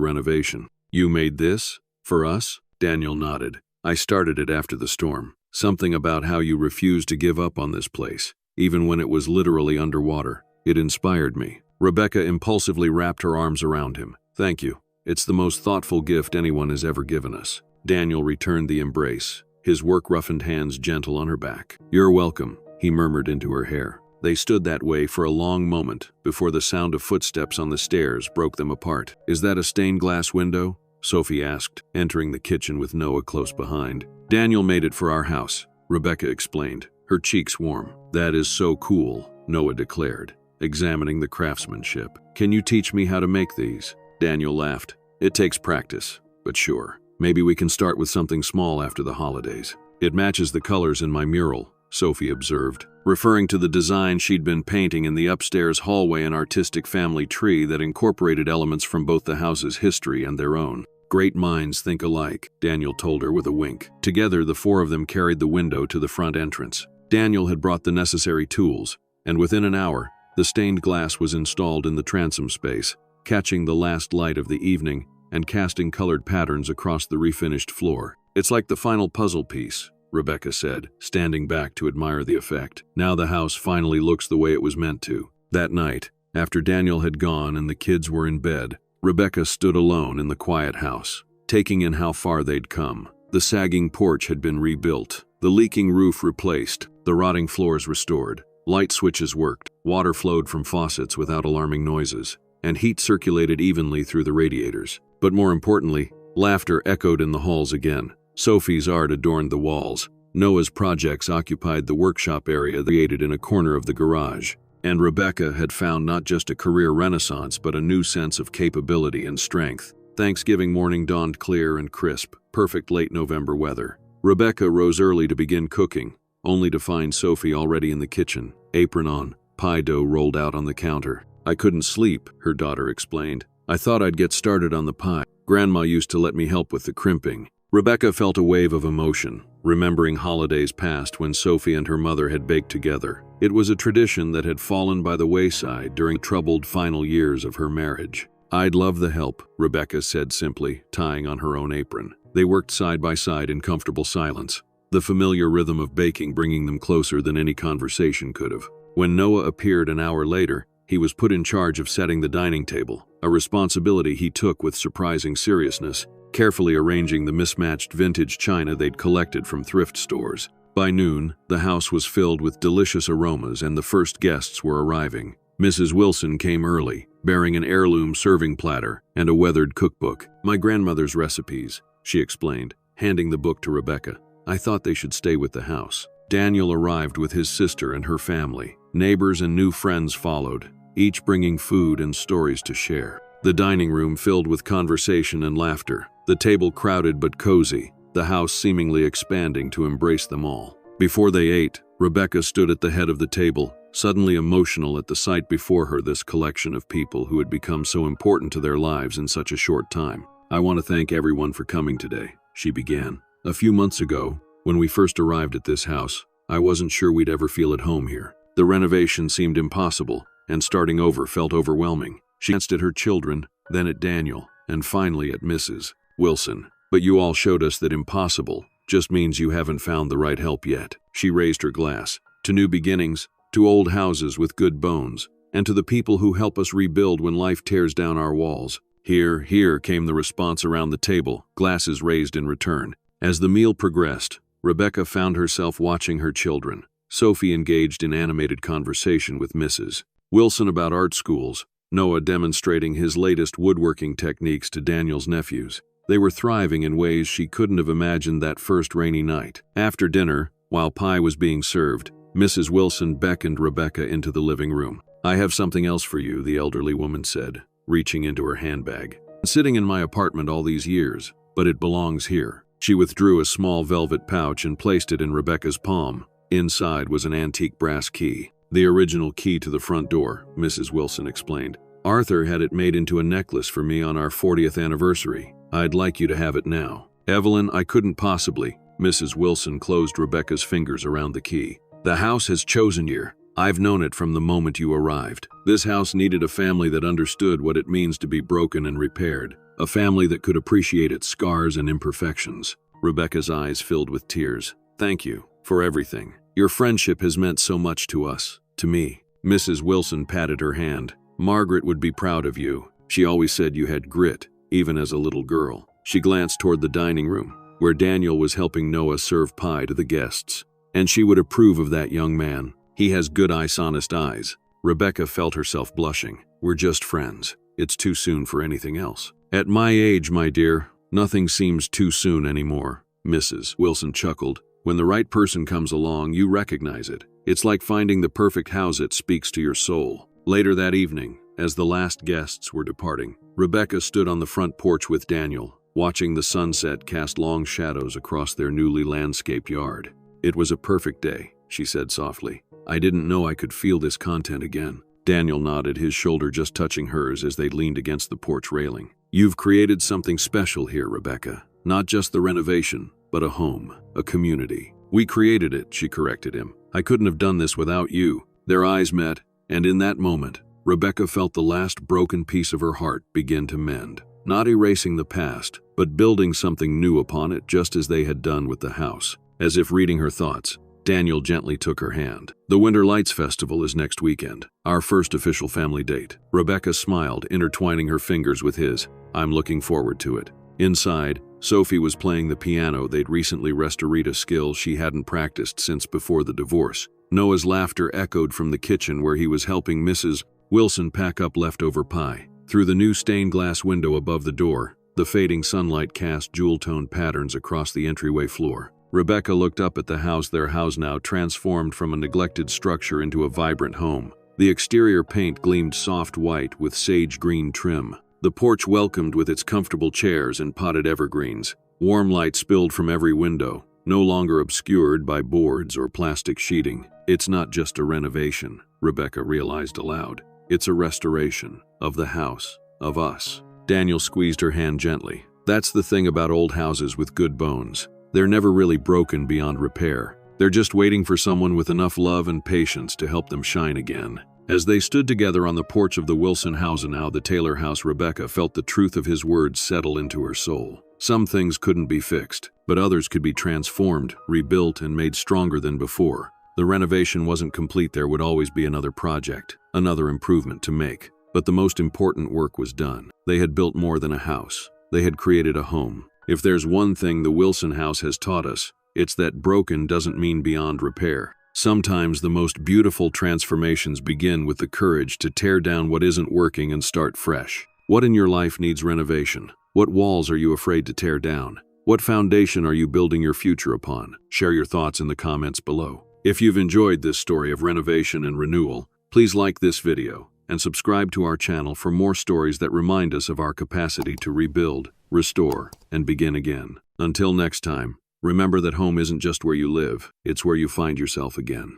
renovation. "You made this? For us?" Daniel nodded. "I started it after the storm. Something about how you refused to give up on this place, even when it was literally underwater. It inspired me." Rebecca impulsively wrapped her arms around him. "Thank you. It's the most thoughtful gift anyone has ever given us." Daniel returned the embrace, his work-roughened hands gentle on her back. "You're welcome," he murmured into her hair. They stood that way for a long moment before the sound of footsteps on the stairs broke them apart. "Is that a stained glass window?" Sophie asked, entering the kitchen with Noah close behind. "Daniel made it for our house," Rebecca explained, her cheeks warm. "That is so cool," Noah declared, examining the craftsmanship. "Can you teach me how to make these?" Daniel laughed. "It takes practice, but sure. Maybe we can start with something small after the holidays." "It matches the colors in my mural," Sophie observed, referring to the design she'd been painting in the upstairs hallway, an artistic family tree that incorporated elements from both the house's history and their own. "Great minds think alike," Daniel told her with a wink. Together, the four of them carried the window to the front entrance. Daniel had brought the necessary tools, and within an hour, the stained glass was installed in the transom space, catching the last light of the evening and casting colored patterns across the refinished floor. "It's like the final puzzle piece," Rebecca said, standing back to admire the effect. Now the house finally looks the way it was meant to. That night, after Daniel had gone and the kids were in bed, Rebecca stood alone in the quiet house, taking in how far they'd come. The sagging porch had been rebuilt, the leaking roof replaced, the rotting floors restored. Light switches worked, water flowed from faucets without alarming noises, and heat circulated evenly through the radiators. But more importantly, laughter echoed in the halls again. Sophie's art adorned the walls. Noah's projects occupied the workshop area created in a corner of the garage. And Rebecca had found not just a career renaissance but a new sense of capability and strength. Thanksgiving morning dawned clear and crisp, perfect late November weather. Rebecca rose early to begin cooking, only to find Sophie already in the kitchen, apron on, pie dough rolled out on the counter. "I couldn't sleep," her daughter explained. "I thought I'd get started on the pie. Grandma used to let me help with the crimping." Rebecca felt a wave of emotion, remembering holidays past when Sophie and her mother had baked together. It was a tradition that had fallen by the wayside during the troubled final years of her marriage. "I'd love the help," Rebecca said simply, tying on her own apron. They worked side by side in comfortable silence, the familiar rhythm of baking bringing them closer than any conversation could have. When Noah appeared an hour later, he was put in charge of setting the dining table, a responsibility he took with surprising seriousness, carefully arranging the mismatched vintage china they'd collected from thrift stores. By noon, the house was filled with delicious aromas and the first guests were arriving. Mrs. Wilson came early, bearing an heirloom serving platter and a weathered cookbook. "My grandmother's recipes," she explained, handing the book to Rebecca. "I thought they should stay with the house." Daniel arrived with his sister and her family. Neighbors and new friends followed, each bringing food and stories to share. The dining room filled with conversation and laughter, the table crowded but cozy, the house seemingly expanding to embrace them all. Before they ate, Rebecca stood at the head of the table, suddenly emotional at the sight before her, this collection of people who had become so important to their lives in such a short time. "I want to thank everyone for coming today," she began. "A few months ago, when we first arrived at this house, I wasn't sure we'd ever feel at home here. The renovation seemed impossible, and starting over felt overwhelming." She glanced at her children, then at Daniel, and finally at Mrs. Wilson. "But you all showed us that impossible just means you haven't found the right help yet." She raised her glass. "To new beginnings, to old houses with good bones, and to the people who help us rebuild when life tears down our walls." "Here, here," came the response around the table, glasses raised in return. As the meal progressed, Rebecca found herself watching her children. Sophie engaged in animated conversation with Mrs. Wilson about art schools, Noah demonstrating his latest woodworking techniques to Daniel's nephews. They were thriving in ways she couldn't have imagined that first rainy night. After dinner, while pie was being served, Mrs. Wilson beckoned Rebecca into the living room. "I have something else for you," the elderly woman said, reaching into her handbag. "Been sitting in my apartment all these years, but it belongs here." She withdrew a small velvet pouch and placed it in Rebecca's palm. Inside was an antique brass key. "The original key to the front door," Mrs. Wilson explained. "Arthur had it made into a necklace for me on our 40th anniversary. I'd like you to have it now." "Evelyn, I couldn't possibly." Mrs. Wilson closed Rebecca's fingers around the key. "The house has chosen you. I've known it from the moment you arrived. This house needed a family that understood what it means to be broken and repaired, a family that could appreciate its scars and imperfections." Rebecca's eyes filled with tears. "Thank you for everything. Your friendship has meant so much to us, to me." Mrs. Wilson patted her hand. "Margaret would be proud of you. She always said you had grit, even as a little girl." She glanced toward the dining room, where Daniel was helping Noah serve pie to the guests. "And she would approve of that young man. He has good honest eyes." Rebecca felt herself blushing. "We're just friends. It's too soon for anything else." "At my age, my dear, nothing seems too soon anymore," Mrs. Wilson chuckled. "When the right person comes along, you recognize it. It's like finding the perfect house that speaks to your soul." Later that evening, as the last guests were departing, Rebecca stood on the front porch with Daniel, watching the sunset cast long shadows across their newly landscaped yard. "It was a perfect day," she said softly. "I didn't know I could feel this content again." Daniel nodded, his shoulder just touching hers as they leaned against the porch railing. "You've created something special here, Rebecca. Not just the renovation, but a home, a community." "We created it," she corrected him. "I couldn't have done this without you." Their eyes met, and in that moment, Rebecca felt the last broken piece of her heart begin to mend. Not erasing the past, but building something new upon it, just as they had done with the house. As if reading her thoughts, Daniel gently took her hand. The Winter Lights Festival is next weekend, our first official family date. Rebecca smiled, intertwining her fingers with his. I'm looking forward to it. Inside, Sophie was playing the piano. They'd recently restored a skill she hadn't practiced since before the divorce. Noah's laughter echoed from the kitchen where he was helping Mrs. Wilson pack up leftover pie. Through the new stained glass window above the door, the fading sunlight cast jewel-toned patterns across the entryway floor. Rebecca looked up at the house, their house now transformed from a neglected structure into a vibrant home. The exterior paint gleamed soft white with sage green trim. The porch welcomed with its comfortable chairs and potted evergreens. Warm light spilled from every window, no longer obscured by boards or plastic sheeting. It's not just a renovation, Rebecca realized aloud. It's a restoration of the house, of us. Daniel squeezed her hand gently. That's the thing about old houses with good bones. They're never really broken beyond repair. They're just waiting for someone with enough love and patience to help them shine again. As they stood together on the porch of the Wilson house, now the Taylor house, Rebecca felt the truth of his words settle into her soul. Some things couldn't be fixed, but others could be transformed, rebuilt, and made stronger than before. The renovation wasn't complete. There would always be another project, another improvement to make. But the most important work was done. They had built more than a house. They had created a home. If there's one thing the Wilson house has taught us, it's that broken doesn't mean beyond repair. Sometimes the most beautiful transformations begin with the courage to tear down what isn't working and start fresh. What in your life needs renovation? What walls are you afraid to tear down? What foundation are you building your future upon? Share your thoughts in the comments below. If you've enjoyed this story of renovation and renewal, please like this video and subscribe to our channel for more stories that remind us of our capacity to rebuild, restore, and begin again. Until next time, remember that home isn't just where you live, it's where you find yourself again.